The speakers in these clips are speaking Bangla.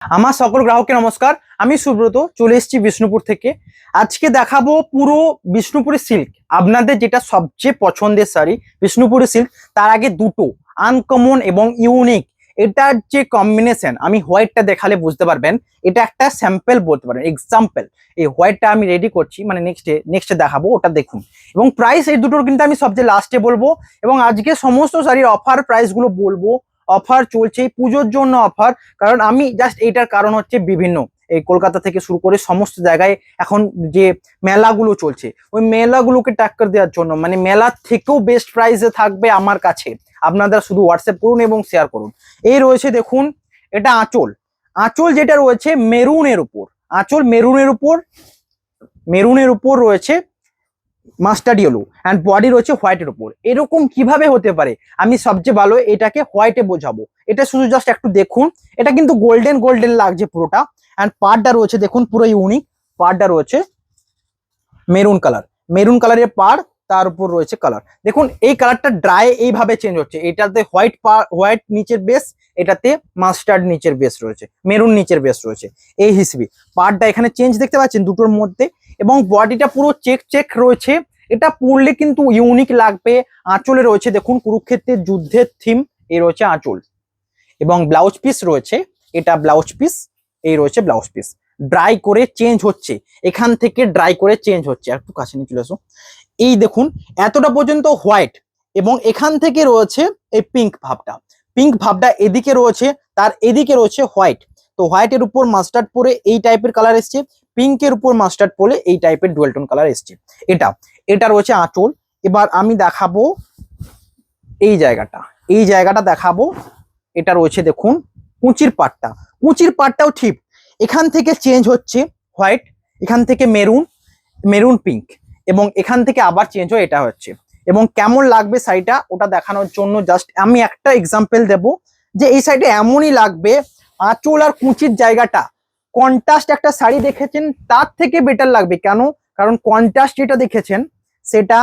আমার সকল গ্রাহককে নমস্কার। আমি সুব্রত চলে এসেছি বিষ্ণুপুর থেকে। আজকে দেখাবো পুরো বিষ্ণুপুরের সিল্ক, আপনাদের যেটা সবচেয়ে পছন্দের শাড়ি বিষ্ণুপুরের সিল্ক। তার আগে দুটো আনকমন এবং ইউনিক এটার যে কম্বিনেশন, আমি হোয়াইটটা দেখালে বুঝতে পারবেন। এটা একটা স্যাম্পল বলতে পারেন, এক্সাম্পল। এই হোয়াইটটা আমি রেডি করছি, মানে নেক্সটে দেখাবো, ওটা দেখুন। এবং প্রাইস এই দুটোর কিন্তু আমি সবচেয়ে লাস্টে বলবো। এবং আজকে সমস্ত শাড়ির অফার প্রাইসগুলো বলবো। অফার চলছে পুজোর জন্য অফার, কারণ আমি জাস্ট এইটার কারণ হচ্ছে বিভিন্ন এই কলকাতা থেকে শুরু করে সমস্ত জায়গায় এখন যে মেলাগুলো চলছে, ওই মেলাগুলোকে টাক্কর দেওয়ার জন্য, মানে মেলার থেকেও বেস্ট প্রাইসে থাকবে আমার কাছে। আপনারা শুধু হোয়াটসঅ্যাপ করুন এবং শেয়ার করুন। এই রয়েছে দেখুন, এটা আঁচল। আঁচল যেটা রয়েছে মেরুনের উপর, আঁচল মেরুনের উপর রয়েছে মাস্টার্ড ইয়েলো অ্যান্ড বডি রয়েছে হোয়াইটের উপর। এরকম কিভাবে হতে পারে? আমি সবচেয়ে ভালো এটাকে হোয়াইটে বোঝাবো। এটা শুধু জাস্ট একটু দেখুন, এটা কিন্তু গোল্ডেন গোল্ডেন লাগছে পুরোটা। অ্যান্ড পাড়টা রয়েছে দেখুন, পুরো ইউনিক। পাড়টা রয়েছে মেরুন কালারের পাড়, তার উপর রয়েছে কালার। দেখুন এই কালারটা ড্রাই এইভাবে চেঞ্জ হচ্ছে। এটাতে হোয়াইট নিচের বেস, এটাতে মাস্টার্ড নিচের বেস রয়েছে, মেরুন নিচের বেস রয়েছে। এই হিসেবে পাড়টা এখানে চেঞ্জ দেখতে পাচ্ছেন দুটোর মধ্যে। এবং বডিটা পুরো চেক রয়েছে। এটা পরলে কিন্তু ইউনিক লাগবে। আঁচলে রয়েছে দেখুন কুরুক্ষেত্রের যুদ্ধের থিম, এই রয়েছে আঁচল। এবং ব্লাউজ পিস রয়েছে, এটা ব্লাউজ পিস, এই রয়েছে ব্লাউজ পিস। ড্রাই করে চেঞ্জ হচ্ছে, এখান থেকে ড্রাই করে চেঞ্জ হচ্ছে। একটু কাছে নিয়ে চলে আসো। এই দেখুন এতটা পর্যন্ত হোয়াইট, এবং এখান থেকে রয়েছে এই পিঙ্ক ভাবটা এদিকে রয়েছে, তার এদিকে রয়েছে হোয়াইট। তো হোয়াইটের উপর মাস্টার্ড পরে এই টাইপের কালার এসছে, পিঙ্কের উপর মাস্টার্ড পরে এই টাইপের ডুয়েল টোন কালার এসছে। এটা রয়েছে আঁচল। এবার আমি দেখাবো এই জায়গাটা দেখাবো। এটা রয়েছে দেখুন কুচির পাটটাও ঠিক এখান থেকে চেঞ্জ হচ্ছে হোয়াইট, এখান থেকে মেরুন পিঙ্ক, এবং এখান থেকে আবার চেঞ্জ হয়ে এটা হচ্ছে। এবং কেমন লাগবে শাড়িটা ওটা দেখানোর জন্য জাস্ট আমি একটা এক্সাম্পল দেব, যে এই সাইডে এমনই লাগবে। আঁচল আর কুচির জায়গাটা কন্ট্রাস্ট একটা শাড়ি দেখেছেন তার থেকে বেটার লাগবে। কেন? কারণ কন্ট্রাস্ট যেটা দেখেছেন সেটা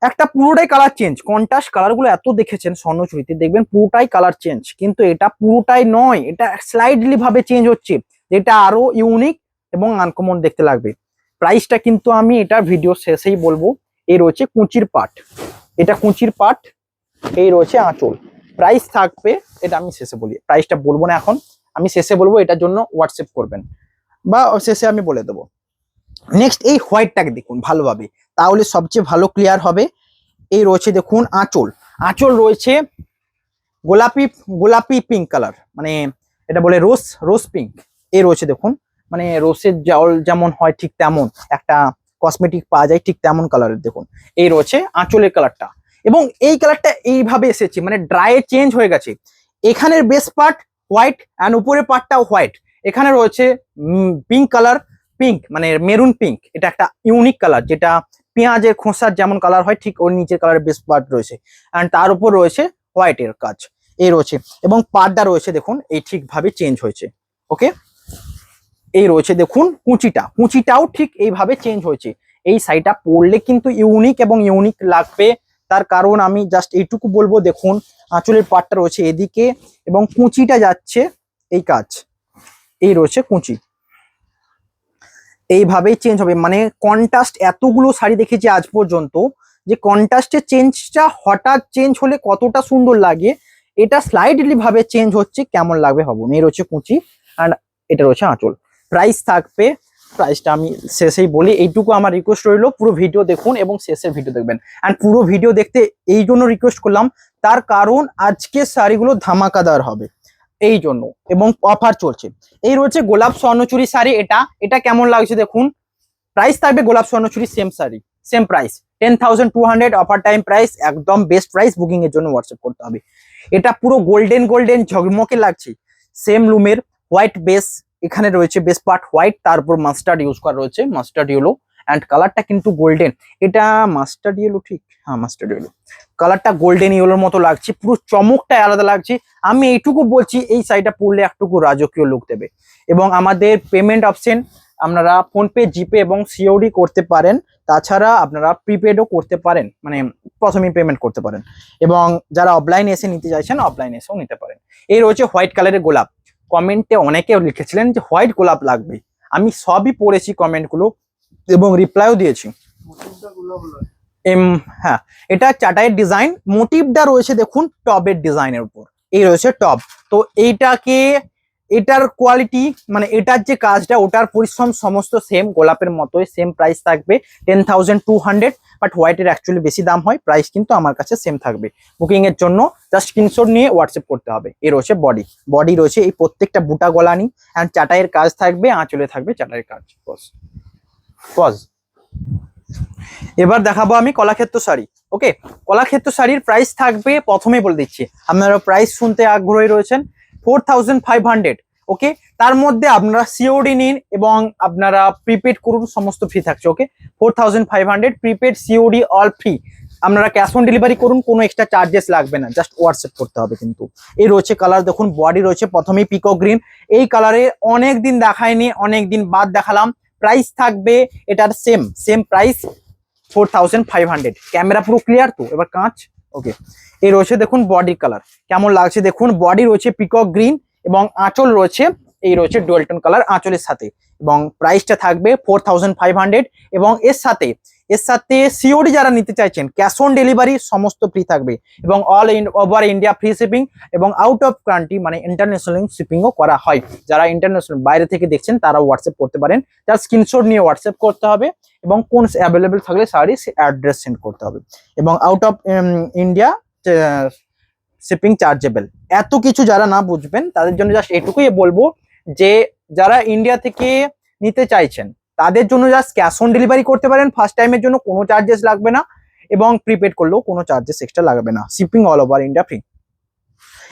একটা পুরোটাই কালার চেঞ্জ। কন্ট্রাস্ট কালারগুলো এত দেখেছেন স্বর্ণচুরিতে, দেখবেন পুরোটাই কালার চেঞ্জ, কিন্তু এটা পুরোটাই নয়, এটা স্লাইডলি ভাবে চেঞ্জ হচ্ছে, যেটা আরো ইউনিক এবং আনকমন দেখতে লাগবে। প্রাইসটা কিন্তু আমি এটা ভিডিও শেষেই বলবো। এই রয়েছে কুচির পাট, এটা কুচির পাট, এই রয়েছে আঁচল। প্রাইস থাকবে, এটা আমি শেষে বলি, প্রাইসটা বলবো না এখন, আমি শেষে বলবো। এটার জন্য হোয়াটসঅ্যাপ করবেন বা শেষে আমি বলে দেবো। নেক্সট এই হোয়াইটটাকে দেখুন ভালোভাবে, তাহলে সবচেয়ে ভালো ক্লিয়ার হবে। এই রয়েছে দেখুন আঁচল রয়েছে গোলাপি পিঙ্ক কালার, মানে এটা বলে রোজ পিঙ্ক। এই রয়েছে দেখুন, মানে রোসের জল যেমন হয় ঠিক তেমন একটা কসমেটিক পাওয়া যায়, ঠিক তেমন কালারের দেখুন। এই রয়েছে আঁচলের কালারটা, এবং এই কালারটা এইভাবে এসেছে, মানে ড্রাইয়ে চেঞ্জ হয়ে গেছে। এখানের বেস পার্ট হোয়াইট অ্যান্ড উপরের পার্টটাও হোয়াইট। এখানে রয়েছে পিঙ্ক মানে মেরুন পিঙ্ক। এটা একটা ইউনিক কালার, যেটা পেঁয়াজের খোসার যেমন কালার হয় ঠিক ওর নিচের কালারের বেস পার্ট রয়েছে, অ্যান্ড তার উপর রয়েছে হোয়াইটের কাজ। এই রয়েছে, এবং পার্টটা রয়েছে দেখুন এই ঠিকভাবে চেঞ্জ হয়েছে। ওকে, এই রয়েছে দেখুন কুচিটাও ঠিক এইভাবে চেঞ্জ হয়েছে। এই শাড়িটা পরলে কিন্তু ইউনিক লাগবে। তার কারণ আমি জাস্ট এইটুকু বলবো, দেখুন আঁচলের পাটটা রয়েছে এদিকে, এবং কুচিটা যাচ্ছে এই কাজ। এই রয়েছে কুচি, এইভাবেই চেঞ্জ হবে। মানে কন্ট্রাস্ট এতগুলো শাড়ি দেখেছি আজ পর্যন্ত, যে কন্ট্রাস্টের চেঞ্জটা হঠাৎ চেঞ্জ হলে কতটা সুন্দর লাগে, এটা স্লাইডলি ভাবে চেঞ্জ হচ্ছে, কেমন লাগবে ভাবুন। এই রয়েছে কুচি, আর এটা রয়েছে আঁচল। প্রাইস থাকবে, প্রাইসটা আমি শেষেই বলি। এইটুকু আমার রিকোয়েস্ট রইলো, পুরো ভিডিও দেখুন এবং শেষের ভিডিও দেখবেন। অ্যান্ড পুরো ভিডিও দেখতে এই জন্য রিকোয়েস্ট করলাম, তার কারণ আজকে শাড়িগুলো ধামাকাদার হবে এই জন্য, এবং অফার চলছে। এই রয়েছে গোলাপ স্বর্ণচুরি শাড়ি, এটা কেমন লাগছে দেখুন। প্রাইস থাকবে গোলাপ স্বর্ণচুরি same sari, same price 10,200 offer time price, একদম বেস্ট প্রাইস। বুকিং এর জন্য হোয়াটসঅ্যাপ করতে হবে। এটা পুরো গোল্ডেন ঝকমকে লাগছে, সেম লুমের হোয়াইট বেস। এখানে রয়েছে বেস পার্ট হোয়াইট, তারপর মাস্টার্ড ইউজ করা রয়েছে, মাস্টার্ড ইয়েলো। অ্যান্ড কালারটা কিন্তু গোল্ডেন, এটা মাস্টার্ড ইয়েলো, ঠিক হ্যাঁ মাস্টার্ড ইয়েলো। কালারটা গোল্ডেন ইয়েলোর মতো লাগছে, পুরো চমকটা আলাদা লাগছে। আমি এইটুকু বলছি, এই শাড়িটা পরলে একটুকু রাজকীয় লুক দেবে। এবং আমাদের পেমেন্ট অপশন, আপনারা ফোনপে, জিপে এবং সিওডি করতে পারেন। তাছাড়া আপনারা প্রিপেডও করতে পারেন, মানে প্রথমেই পেমেন্ট করতে পারেন। এবং যারা অফলাইনে এসে নিতে চাইছেন অফলাইনে এসেও নিতে পারেন। এই রয়েছে হোয়াইট কালারের গোলাপ, কমেন্টে অনেকে লিখেছিলেন যে হোয়াইট গোলাপ লাগবে, আমি সবই পড়েছি কমেন্টগুলো এবং রিপ্লাইও দিয়েছি। হ্যাঁ, এটা চাটাইয়ের ডিজাইন, মোটিভটা রয়েছে দেখুন টবের ডিজাইনের উপর, এই রয়েছে টব। তো এটার কোয়ালিটি মানে এটার যে কাজটা ওটার পরিশ্রম সমস্ত সেম, গোলাপের মতোই সেম প্রাইস থাকবে 10,200, বাট হোয়াইটের অ্যাকচুয়ালি বেশি দাম হয়, প্রাইস কিন্তু আমার কাছে সেম থাকবে। বুকিং এর জন্য জাস্ট স্ক্রিনশট নিয়ে হোয়াটসঅ্যাপ করতে হবে। এ রয়েছে বডি রয়েছে এই প্রত্যেকটা বুটা গলানি, অ্যান্ড চাটাইয়ের কাজ থাকবে, আঁচলে থাকবে চাটাইয়ের কাজ। পজ। এবার দেখাবো আমি কলাক্ষেত্র শাড়ি। ওকে, কলাক্ষেত্র শাড়ির প্রাইস থাকবে, প্রথমেই বলে দিচ্ছি, আপনারা প্রাইস শুনতে আগ্রহী রয়েছেন, 4,500। ওকে, তার মধ্যে আপনারা সিওডি নিন এবং আপনারা প্রিপেড করুন, সমস্ত ফ্রি থাকছে। ওকে, 4,500 প্রিপেড, সিওডি অল ফ্রি। আপনারা ক্যাশ অন ডেলিভারি করুন, কোনো এক্সট্রা চার্জেস লাগবে না, জাস্ট হোয়াটসঅ্যাপ করতে হবে। কিন্তু এই রয়েছে কালার দেখুন, বডি রয়েছে প্রথমেই পিকক গ্রিন, এই কালারে অনেক দিন দেখায়নি, অনেক দিন বাদ দেখালাম। প্রাইস থাকবে এটার সেম প্রাইস 4,500। ক্যামেরা পুরো ক্লিয়ার তো? এবার কাঁচ। ওকে, এই রয়েছে দেখুন বডি কালার কেমন লাগছে দেখুন, বডি রয়েছে পিকক গ্রিন এবং আঁচল রয়েছে এই রয়েছে ডুয়াল টোন কালার আঁচলের সাথে, এবং প্রাইসটা থাকবে 4,500। এবং এর সাথে সিওডি যারা নিতে চাইছেন ক্যাশ অন ডেলিভারি সমস্ত ফ্রি থাকবে, এবং all over India free shipping, এবং আউট অফ কান্ট্রি মানে ইন্টারন্যাশনাল শিপিংও করা হয়। যারা ইন্টারন্যাশনাল বাইরে থেকে দেখছেন তারা হোয়াটসঅ্যাপ করতে পারেন, যার স্ক্রিনশট নিয়ে হোয়াটসঅ্যাপ করতে হবে, এবং কোন অ্যাভেলেবেল থাকলে শাড়ি অ্যাড্রেস সেন্ড করতে হবে, এবং out of India shipping chargeable. এত কিছু যারা না বুঝবেন তাদের জন্য জাস্ট এটুকুই বলবো যে যারা ইন্ডিয়া থেকে নিতে চাইছেন তাদের জন্য জাস্ট ক্যাশ অন ডেলিভারি করতে পারেন, ফার্স্ট টাইমের জন্য কোনো চার্জেস লাগবে না, এবং প্রিপেড করলেও কোনো চার্জেস এক্সট্রা লাগবে না, shipping all over India free.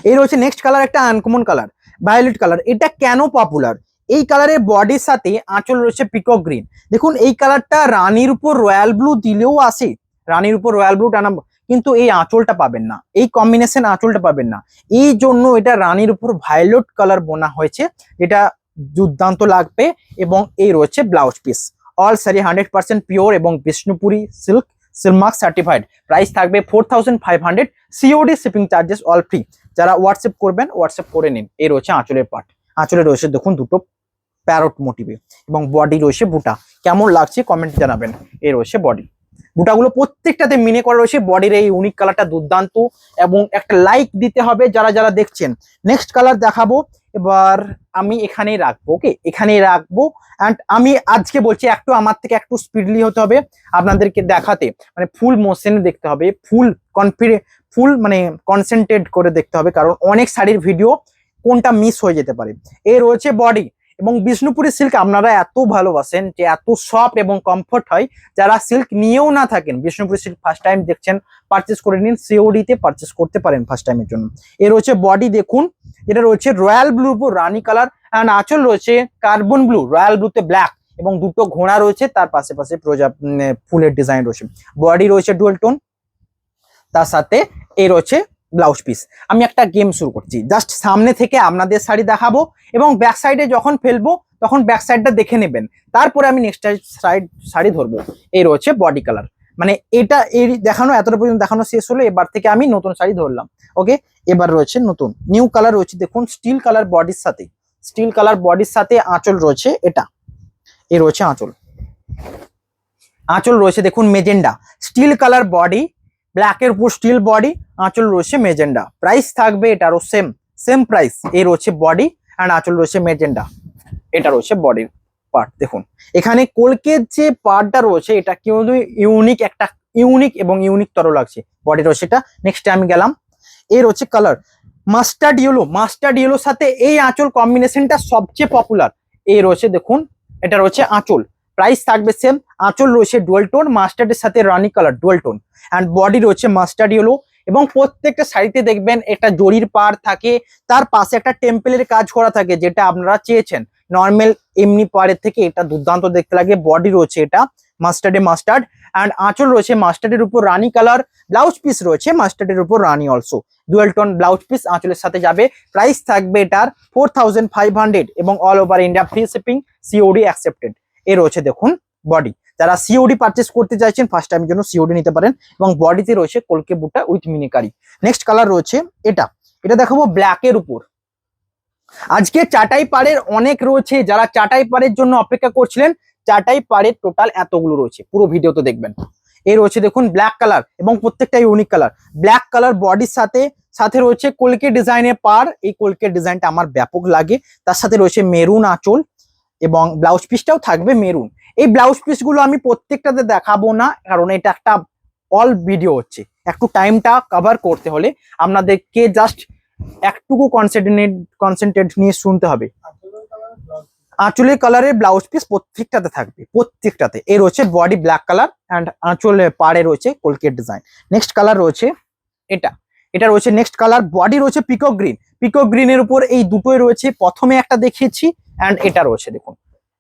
এই রয়েছে নেক্সট কালার, একটা আনকমন কালার, ভায়োলেট কালার। এটা কেন পপুলার? এই কালারের বডির সাথে আঁচল রয়েছে পিকক গ্রিন। দেখুন এই কালারটা রানীর উপর রয়্যাল ব্লু দিলেও আসে, রানীর উপর রয়্যাল ব্লু টানা, কিন্তু এই আঁচলটা পাবেন না, এই কম্বিনেশন আঁচলটা পাবেন না। এই জন্য এটা রানীর উপর ভায়োলেট কালার বোনা হয়েছে, যেটা দুর্দান্ত লাগবে। এবং এই রয়েছে blouse piece, all sari 100% pure এবং বিষ্ণুপুরি সিল্ক সার্টিফাইড। প্রাইস থাকবে 4,500, COD shipping charges all free. যারা হোয়াটসঅ্যাপ করবেন হোয়াটসঅ্যাপ করে নিন। এই রয়েছে আঁচলের পার্ট, আঁচলে রয়েছে দেখুন দুটো প্যারট মোটিভে, এবং বডি রয়েছে বুটা। কেমন লাগছে কমেন্ট জানাবেন। এই রয়েছে বডি, বুটাগুলো প্রত্যেকটাতে মিনে করা রয়েছে। বডির এই ইউনিক কালারটা দুর্দান্ত, এবং একটা লাইক দিতে হবে যারা যারা দেখছেন। নেক্সট কালার দেখাবো, এবার আমি এখানেই রাখবো। ওকে, এখানেই রাখবো। অ্যান্ড আমি আজকে বলছি একটু আমার থেকে একটু স্পিডলি হতে হবে আপনাদেরকে দেখাতে, মানে ফুল মোশনে দেখতে হবে, ফুল মানে কনসেন্ট্রেট করে দেখতে হবে, কারণ অনেক শাড়ির ভিডিও কোনটা মিস হয়ে যেতে পারে। এই রয়েছে বডি, এবং বিষ্ণুপুরি সিল্ক আপনারা এত ভালোবাসেন যে এত সফট এবং কমফর্ট হয়। যারা সিল্ক নিয়েও না থাকেন, বিষ্ণুপুরি সিল্ক ফার্স্ট টাইম দেখছেন, পারচেস করে নিন, সিওডি তে পারচেস করতে পারেন ফার্স্ট টাইমের জন্য। এর রয়েছে বডি দেখুন, এটা রয়েছে রয়্যাল ব্লু উপর রানী কালার, অ্যান্ড আঁচল রয়েছে কার্বন ব্লু, রয়্যাল ব্লুতে ব্ল্যাক, এবং দুটো ঘোড়া রয়েছে, তার পাশে ফুলের ডিজাইন রয়েছে। বডি রয়েছে ডুয়াল টোন, তার সাথে এই রয়েছে ব্লাউজ পিস। আমি একটা গেম শুরু করছি, জাস্ট সামনে থেকে আপনাদের শাড়ি দেখাবো, এবং ব্যাক সাইডে যখন ফেলবো তখন ব্যাক সাইডটা দেখে নেবেন, তারপরে আমি নেক্সট শাড়ি ধরবো। এই রয়েছে বডি কালার, মানে এটা এই দেখানো এতটা পর্যন্ত দেখানো শেষ হলো, এবার থেকে আমি নতুন শাড়ি ধরলাম। ওকে, এবার রয়েছে নতুন নিউ কালার রয়েছে দেখুন, স্টিল কালার বডির সাথে আঁচল রয়েছে, এটা এই রয়েছে আঁচল রয়েছে দেখুন মেজেন্ডা, স্টিল কালার বডি, ব্ল্যাকের উপর স্টিল বডি, আঁচল রয়েছে মেজেন্ডা। প্রাইস থাকবে এটারও সেম প্রাইস। এই রয়েছে বডি অ্যান্ড আঁচল রয়েছে মেজেন্ডা, এটা রয়েছে বডির পার্ট। দেখুন এখানে কলকের যে পার্টটা রয়েছে এটা কিন্তু ইউনিক এবং ইউনিক তর লাগছে। বডি রয়েছে এটা। নেক্সট আমি গেলাম, এই রয়েছে কালার মাস্টার্ড ইয়েলোর সাথে এই আঁচল কম্বিনেশনটা সবচেয়ে পপুলার। এই রয়েছে দেখুন, এটা রয়েছে আঁচল, প্রাইস থাকবে সেম। আঁচল রয়েছে ডুয়াল টোন, মাস্টার্ডের সাথে রানী colour dual tone, and body রয়েছে মাস্টার্ড ইয়েলো। এবং প্রত্যেকটা শাড়িতে দেখবেন একটা জরির পাড় থাকে, তার পাশে একটা টেম্পেলের কাজ করা থাকে, যেটা আপনারা চেয়েছেন। নর্মাল এমনি পাড়ের থেকে এটা দুর্দান্ত দেখতে লাগে। বডি রয়েছে এটা মাস্টার্ড, অ্যান্ড আঁচল রয়েছে মাস্টার্ডের উপর রানী কালার, ব্লাউজ পিস রয়েছে মাস্টার্ডের উপর রানী also, dual tone blouse piece আঁচলের সাথে যাবে। প্রাইস থাকবে এটার 4,500, এবং all over India free shipping, COD accepted. এ রয়েছে দেখুন বডি, যারা সিওডি পারচেস করতে চাইছেন ফার্স্ট টাইমের জন্য সিওডি নিতে পারেন, এবং বডিতে রয়েছে কলকে বুটা উইথ মিনিকারি। নেক্সট কালার রয়েছে এটা দেখাবো ব্ল্যাকের উপর, আজকে চাটাই পাড়ের অনেক রয়েছে, যারা চাটাই পাড়ের জন্য অপেক্ষা করছিলেন, চাটাই পাড়ের টোটাল এতগুলো রয়েছে, পুরো ভিডিও তো দেখবেন। এই রয়েছে দেখুন ব্ল্যাক কালার এবং প্রত্যেকটা ইউনিক কালার। ব্ল্যাক কালার বডির সাথে সাথে রয়েছে কলকে ডিজাইনের পাড়। এই কলকে ডিজাইনটা আমার ব্যাপক লাগে। তার সাথে রয়েছে মেরুন আঁচল এবং ব্লাউজ পিসটাও থাকবে মেরুন। এই ব্লাউজ পিস গুলো আমি প্রত্যেকটাতে দেখাবো না, কারণ এটা একটা অল ভিডিও হচ্ছে, একটু টাইমটা কভার করতে হলে আপনাদেরকে জাস্ট একটুকু কনসেন্ট্রেট নিয়ে শুনতে হবে। আঁচলের কালারের ব্লাউজ পিস প্রত্যেকটাতে থাকবে, প্রত্যেকটাতে। এর রয়েছে বডি ব্ল্যাক কালার অ্যান্ড আঁচলে পাড়ে রয়েছে কলকেট ডিজাইন। নেক্সট কালার রয়েছে এটা, এটা রয়েছে নেক্সট কালার। বডি রয়েছে পিকক গ্রিন, পিকক গ্রিনের উপর এই দুটোই রয়েছে, প্রথমে একটা দেখিয়েছি অ্যান্ড এটা রয়েছে দেখুন।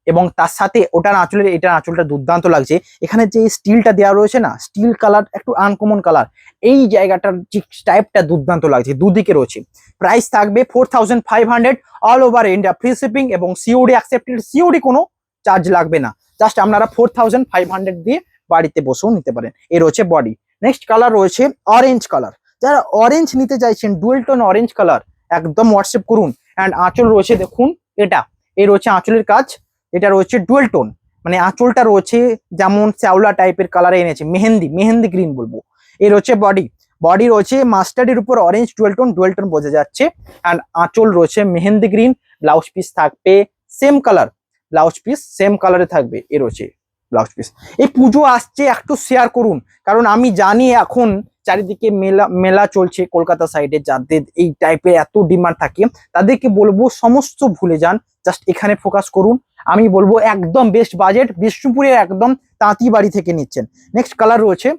এবং তার সাথে ওটার আঁচলের, এটার আঁচলটা দুর্দান্ত লাগছে। এখানে যে স্টিলটা দেওয়া রয়েছে না, স্টিল কালার একটু আনকমন কালার, এই জায়গাটার যে টাইপটা দুর্দান্ত লাগছে, দুদিকে রয়েছে। প্রাইস থাকবে 4500 all over India, free shipping এবং সিওডি অ্যাকসেপ্টেড। সিওডি কোনো চার্জ লাগবে না, জাস্ট আপনারা 4500 দিয়ে বাড়িতে বসেও নিতে পারেন। এর রয়েছে বডি। নেক্সট কালার রয়েছে অরেঞ্জ কালার। যারা অরেঞ্জ নিতে চাইছেন, ডুয়েল টোন অরেঞ্জ কালার, একদম হোয়াটসঅ্যাপ করুন। অ্যান্ড আঁচল রয়েছে দেখুন এটা, এই রয়েছে আঁচলের কাজ। এটা রয়েছে ডুয়েল টোন, মানে আঁচলটা রয়েছে যেমন শ্যাওলা টাইপের কালারে এনেছে, মেহেন্দি, মেহেন্দি গ্রিন বলবো। এই রয়েছে বডি, বডি রয়েছে মাস্টার্ডের উপর অরেঞ্জ, ডুয়েল টোন বোঝা যাচ্ছে। অ্যান্ড আঁচল রয়েছে মেহেন্দি গ্রিন। ব্লাউজ পিস থাকবে same colour, blouse piece same কালারে থাকবে। এ রয়েছে ব্লাউজ পিস। এই পুজো আসছে, একটু শেয়ার করুন, কারণ আমি জানি এখন চারিদিকে মেলা মেলা চলছে কলকাতা সাইডে, যাদের এই টাইপের এত ডিমান্ড থাকে তাদেরকে বলবো সমস্ত ভুলে যান, জাস্ট এখানে ফোকাস করুন। আমি বলবো একদম বেস্ট বাজেট, বিষ্ণুপুরের একদম তাঁতিবাড়ি থেকে নিচ্ছেন। নেক্সট কালার রয়েছে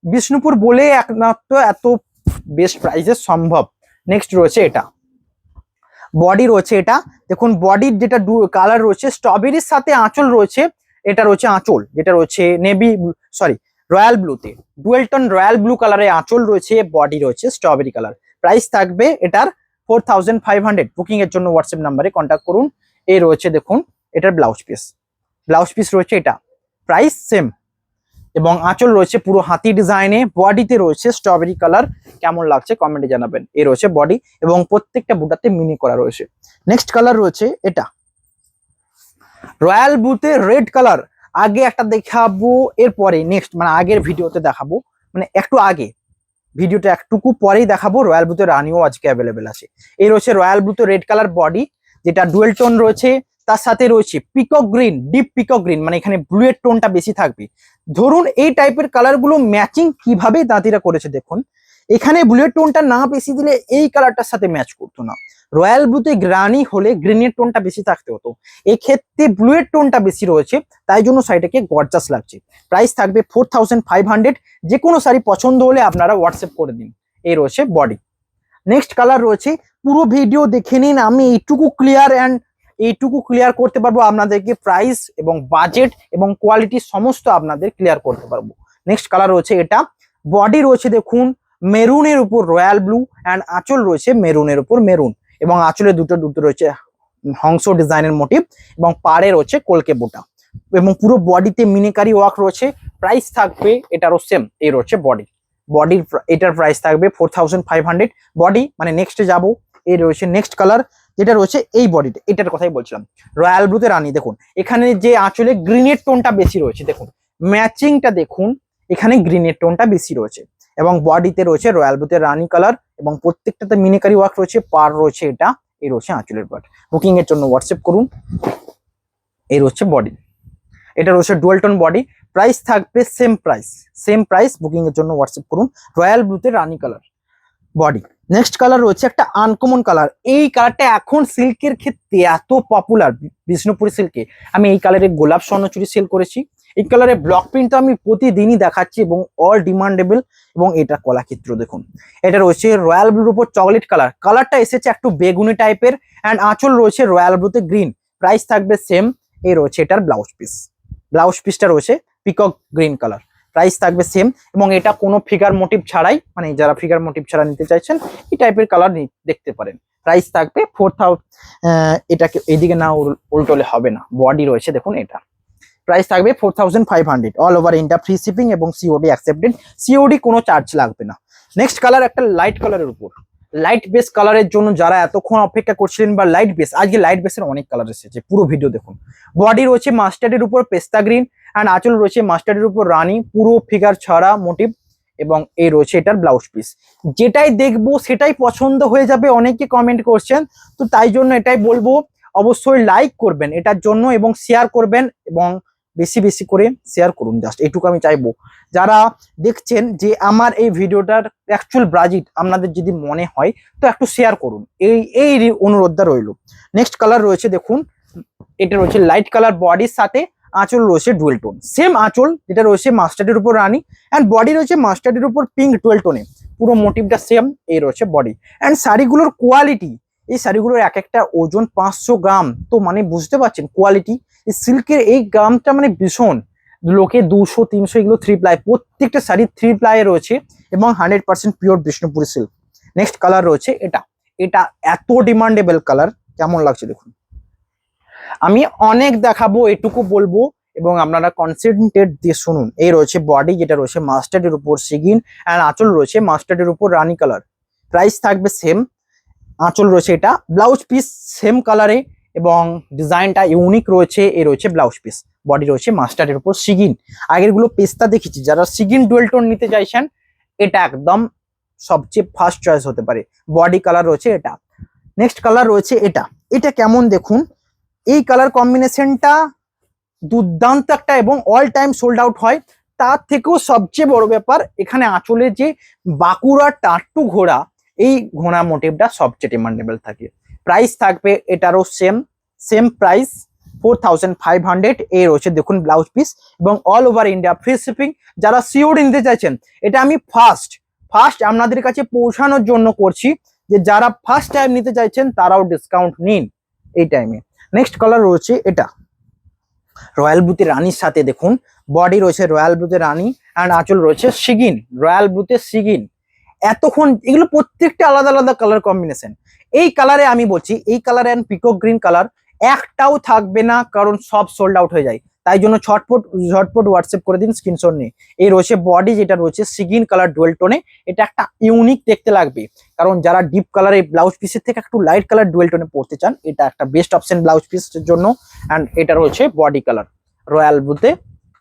বিষ্ণুপুর বলে একমাত্র এত বেস্ট প্রাইসে সম্ভব। নেক্সট রয়েছে এটা, বডি রয়েছে এটা দেখুন। বডির যেটা কালার রয়েছে স্ট্রবেরির সাথে আঁচল রয়েছে। এটা রয়েছে আঁচল, যেটা রয়েছে নেভি সরি রয়্যাল ব্লুতে, ডুয়েল টোন রয়্যাল ব্লু কালারে আঁচল রয়েছে, বডি রয়েছে স্ট্রবেরি কালার। প্রাইস থাকবে এটার 4500। বুকিং এর জন্য হোয়াটসঅ্যাপ নাম্বারে কন্ট্যাক্ট করুন। এই রয়েছে দেখুন এটার ব্লাউজ পিস, ব্লাউজ পিস রয়েছে এটা, প্রাইস সেম। এবং আঁচল রয়েছে পুরো হাতি ডিজাইনে, বডিতে রয়েছে স্ট্রবেরি কালার। কেমন লাগছে কমেন্টে জানাবেন। এই রয়েছে বডি এবং প্রত্যেকটা বুটাতে মিনি করা রয়েছে। নেক্সট কালার রয়েছে এটা, রয়্যাল ব্লুতে রেড কালার। আগে একটা দেখাবো, এরপরে নেক্সট মানে আগের ভিডিওতে দেখাবো, মানে একটু আগে ভিডিওটা একটুকু পরেই দেখাবো। রয়্যাল ব্লুতে রানিও আজকে অ্যাভেলেবেল আছে। এই রয়েছে রয়্যাল ব্লুতে রেড কালার বডি, যেটা ডুয়েল টোন রয়েছে। তার সাথে রয়েছে peacock green, deep peacock green, মানে এখানে ব্লু এর টোনটা বেশি থাকবে। ধরুন এই টাইপের কালার গুলো ম্যাচিং কিভাবে দাঁতিরা করেছে দেখুন। এখানে ব্লু এর টোনটা না বেশি দিলে এই কালারটার সাথে ম্যাচ করতো না। রয়্যাল ব্লুতে গ্রানি হলে গ্রিনের টোনটা বেশি থাকতে হতো, এক্ষেত্রে ব্লু এর টোনটা বেশি রয়েছে, তাই জন্য শাড়িটাকে গর্জাস লাগছে। প্রাইস থাকবে 4500। যে কোনো শাড়ি পছন্দ হলে আপনারা হোয়াটসঅ্যাপ করে দিন। এই রয়েছে বডি। নেক্সট কালার রয়েছে, পুরো ভিডিও দেখে নিন, আমি এইটুকু ক্লিয়ার করতে পারবো আপনাদেরকে। প্রাইস এবং বাজেট এবং কোয়ালিটি সমস্ত আপনাদের ক্লিয়ার করতে পারবো। নেক্সট কালার রয়েছে এটা, বডি রয়েছে দেখুন মেরুনের উপর রয়্যাল ব্লু অ্যান্ড আঁচল রয়েছে মেরুনের উপর মেরুন, এবং আঁচলে দুটো রয়েছে হংস ডিজাইনের মোটিভ এবং পাড়ে রয়েছে কলকে বোটা, এবং পুরো বডিতে মিনিকারি ওয়ার্ক রয়েছে। প্রাইস থাকবে এটারও সেম। এই রয়েছে বডি, বডির এটার প্রাইস থাকবে 4500 বডি। মানে নেক্সটে যাবো, এই রয়েছে নেক্সট কালার, যেটা রয়েছে এই বডিটা, এটার কথাই বলছিলাম, রয়্যাল ব্লুতে রানী। দেখুন এখানে যে আঁচলে গ্রিনের টোনটা বেশি রয়েছে, দেখুন ম্যাচিংটা দেখুন, এখানে গ্রিনের টোনটা বেশি রয়েছে। এবং বডিতে রয়েছে রয়্যাল ব্লুতে রানী কালার এবং প্রত্যেকটাতে মিনিকারি ওয়ার্ক রয়েছে, পার রয়েছে এটা। এই রয়েছে আঁচলের পার্ট। বুকিং এর জন্য হোয়াটসঅ্যাপ করুন। এই রয়েছে বডি, এটা রয়েছে ডুয়েল টোন বডি। প্রাইস থাকবে সেম প্রাইস। বুকিং এর জন্য হোয়াটসঅ্যাপ করুন। রয়্যাল ব্লুতে রানী কালার বডি। নেক্সট কালার রয়েছে একটা আনকমন কালার। এই কালারটা এখন সিল্কের ক্ষেত্রে এত পপুলার, বিষ্ণুপুরি সিল্কে আমি এই কালারের গোলাপ স্বর্ণচুরি সেল করেছি। এই কালারের ব্লক প্রিন্ট আমি প্রতিদিনই দেখাচ্ছি এবং অল ডিমান্ডেবল। এবং এটা কলাক্ষেত্র দেখুন, এটা রয়েছে রয়্যাল ব্লুর উপর চকলেট কালার, কালারটা এসেছে একটু বেগুনি টাইপের। অ্যান্ড আঁচল রয়েছে রয়্যাল ব্লুতে গ্রিন। প্রাইস থাকবে সেম। এই রয়েছে এটার ব্লাউজ পিস, ব্লাউজ পিসটা রয়েছে পিকক গ্রিন কালার। প্রাইস থাকবে সেম। এবং এটা কোনো ফিগার মোটিভ ছাড়াই, মানে যারা ফিগার মোটিভ ছাড়া নিতে চাইছেন এই টাইপের কালার দেখতে পারেন। প্রাইস থাকবে 4000। এটাকে এইদিকে না উল্টোলে হবে না, বডি রয়েছে দেখুন এটা। প্রাইস থাকবে 4500 all over India, free shipping এবং সিওডি অ্যাকসেপ্টেড। সিওডি কোনো চার্জ লাগবে না। নেক্সট কালার একটা লাইট কালারের উপর, লাইট বেস কালারের জন্য যারা এতক্ষণ অপেক্ষা করছিলেন, বা লাইট বেস, আজকে লাইট বেসের অনেক কালার এসেছে, পুরো ভিডিও দেখুন। বডি রয়েছে মাস্টার্ডের উপর পেস্তা গ্রিন, অ্যান্ড আঁচল রয়েছে মাস্টার্ডের উপর রানী, পুরো ফিগার ছাড়া মোটিভ, এবং এই রয়েছে এটার ব্লাউজ পিস। যেটাই দেখবো সেটাই পছন্দ হয়ে যাবে, অনেকে কমেন্ট করছেন, তো তাই জন্য এটাই বলবো, অবশ্যই লাইক করবেন এটার জন্য এবং শেয়ার করবেন, এবং বেশি বেশি করে শেয়ার করুন, জাস্ট এইটুকু আমি চাইবো। যারা দেখছেন যে আমার এই ভিডিওটার অ্যাকচুয়াল ব্রাজিট আপনাদের যদি মনে হয় তো একটু শেয়ার করুন, এই অনুরোধটা রইল। নেক্সট কালার রয়েছে দেখুন, এটা রয়েছে লাইট কালার বডির সাথে আঁচল রয়েছে ডুয়েল টোন, সেম আঁচল যেটা রয়েছে মাস্টার্ডের উপর রানী, অ্যান্ড বডি রয়েছে মাস্টার্ডের উপর পিঙ্ক ডুয়েল টোনে, পুরো মোটিভটা সেম। এই রয়েছে বডি অ্যান্ড শাড়িগুলোর কোয়ালিটি, এই শাড়িগুলোর এক একটা ওজন 500 গ্রাম, তো মানে বুঝতে পারছেন কোয়ালিটি। এই সিল্কের এই গ্রামটা মানে ভীষণ, লোকে 200 300 এগুলো 3 প্লাই, প্রত্যেকটা শাড়ি 3 প্লাই রয়েছে এবং 100% pure Bishnupuri silk. Next colour রয়েছে এটা, এটা এত ডিমান্ডেবল কালার, কেমন লাগছে দেখুন। আমি অনেক দেখাবো, এটুকু বলবো এবং আপনারা কনসেন্ট্রেট দিয়ে শুনুন। এই রয়েছে বডি যেটা রয়েছে মাস্টার্ডের উপর সিগিন, অ্যান্ড আঁচল রয়েছে মাস্টার্ডের উপর রানী কালার, প্রাইস থাকবে সেম। আঁচল রয়েছে এটা, ব্লাউজ পিস সেম কালারে এবং ডিজাইনটা ইউনিক রয়েছে। এই রয়েছে ব্লাউজ পিস, বডি রয়েছে মাস্টার্ডের উপর সিগিন, আগেরগুলো পেস্তা দেখেছি, যারা সিগিন ডুয়েল টোন নিতে চাইছেন এটা একদম সবচেয়ে ফার্স্ট চয়েস হতে পারে। বডি কালার রয়েছে এটা। নেক্সট কালার রয়েছে এটা, এটা কেমন দেখুন, এই কালার কম্বিনেশনটা দুর্দান্ত একটা এবং অল টাইম সোল্ড আউট হয়। তার থেকেও সবচেয়ে বড় ব্যাপার, এখানে আঁচলে যে বাঁকুড়া টাট্টু ঘোড়া, এই ঘোড়া মোটিভটা সবচেয়ে ডিমান্ডেবল থাকে। প্রাইস থাকবে এটারও সেম প্রাইস 4500। এই রয়েছে দেখুন ব্লাউজ পিস এবং all over India free shipping. যারা সিওরি নিতে চাইছেন, এটা আমি ফার্স্ট আপনাদের কাছে পৌঁছানোর জন্য করছি, যে যারা ফার্স্ট টাইম নিতে চাইছেন তারাও ডিসকাউন্ট নিন এই টাইমে। নেক্সট কালার রয়েছে এটা, রয়্যাল ব্লুতে রানীর সাথে দেখুন, বডি রয়েছে রয়্যাল ব্লুতে রানী, অ্যান্ড আঁচল রয়েছে সিগিন, রয়্যাল ব্লুতে সিগিন। এতক্ষণ এগুলো প্রত্যেকটা আলাদা আলাদা কালার কম্বিনেশন। এই কালারে আমি বলছি, এই colour and peacock green colour একটাও থাকবে না, কারণ সব সোল্ড আউট হয়ে যায়। তাই জন্য ঝটপট হোয়াটসঅ্যাপ করে দিন স্ক্রিনশট নিয়ে। এই রয়েছে বডি যেটা রয়েছে সিগিন কালার ডুয়েল টোনে, এটা একটা ইউনিক দেখতে লাগবে, কারণ যারা ডিপ কালার এই ব্লাউজ পিসের থেকে একটু লাইট কালার ডুয়েল টোনে পড়তে চান, এটা একটা বেস্ট অপশন ব্লাউজ পিসের জন্য। অ্যান্ড এটা রয়েছে বডি কালার রয়্যাল ব্লুতে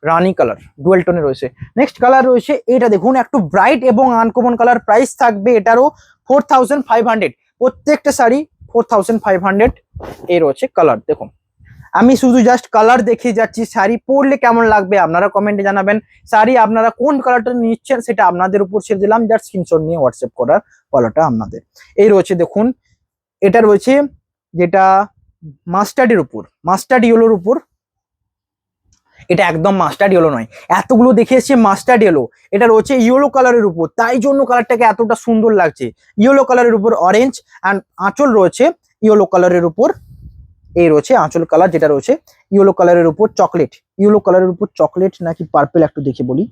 রানী কালার ডুয়েল টোনে রয়েছে। নেক্সট কালার রয়েছে এটা দেখুন, একটু ব্রাইট এবং আনকমন কালার, প্রাইস থাকবে এটারও 4500। প্রত্যেকটা শাড়ি 4500। এই রয়েছে কালার দেখুন, আমি শুধু জাস্ট কালার দেখিয়ে যাচ্ছি, শাড়ি পরলে কেমন লাগবে আপনারা কমেন্টে জানাবেন। শাড়ি আপনারা কোন কালারটা নিচ্ছেন সেটা আপনাদের উপর ছেড়ে দিলাম, জাস্ট স্ক্রিনশট নিয়ে হোয়াটসঅ্যাপ করার পালাটা আপনাদের। এই রয়েছে দেখুন, এটা রয়েছে যেটা মাস্টার্ডের উপর, মাস্টার্ড ইয়েলোর উপর, এটা একদম মাস্টার্ড ইয়েলো নয়, এতগুলো দেখে এসছে মাস্টার্ড ইয়েলো, এটা রয়েছে ইয়েলো কালারের উপর, তাই জন্য কালারটাকে এতটা সুন্দর লাগছে। ইয়েলো কালারের উপর অরেঞ্জ, অ্যান্ড আঁচল রয়েছে ইয়েলো কালারের উপর। এই রয়েছে আঁচল কালার যেটা রয়েছে ইয়েলো কালারের উপর চকলেট, ইয়েলো কালারের উপর চকলেট নাকি পার্পেল একটু দেখে বলি,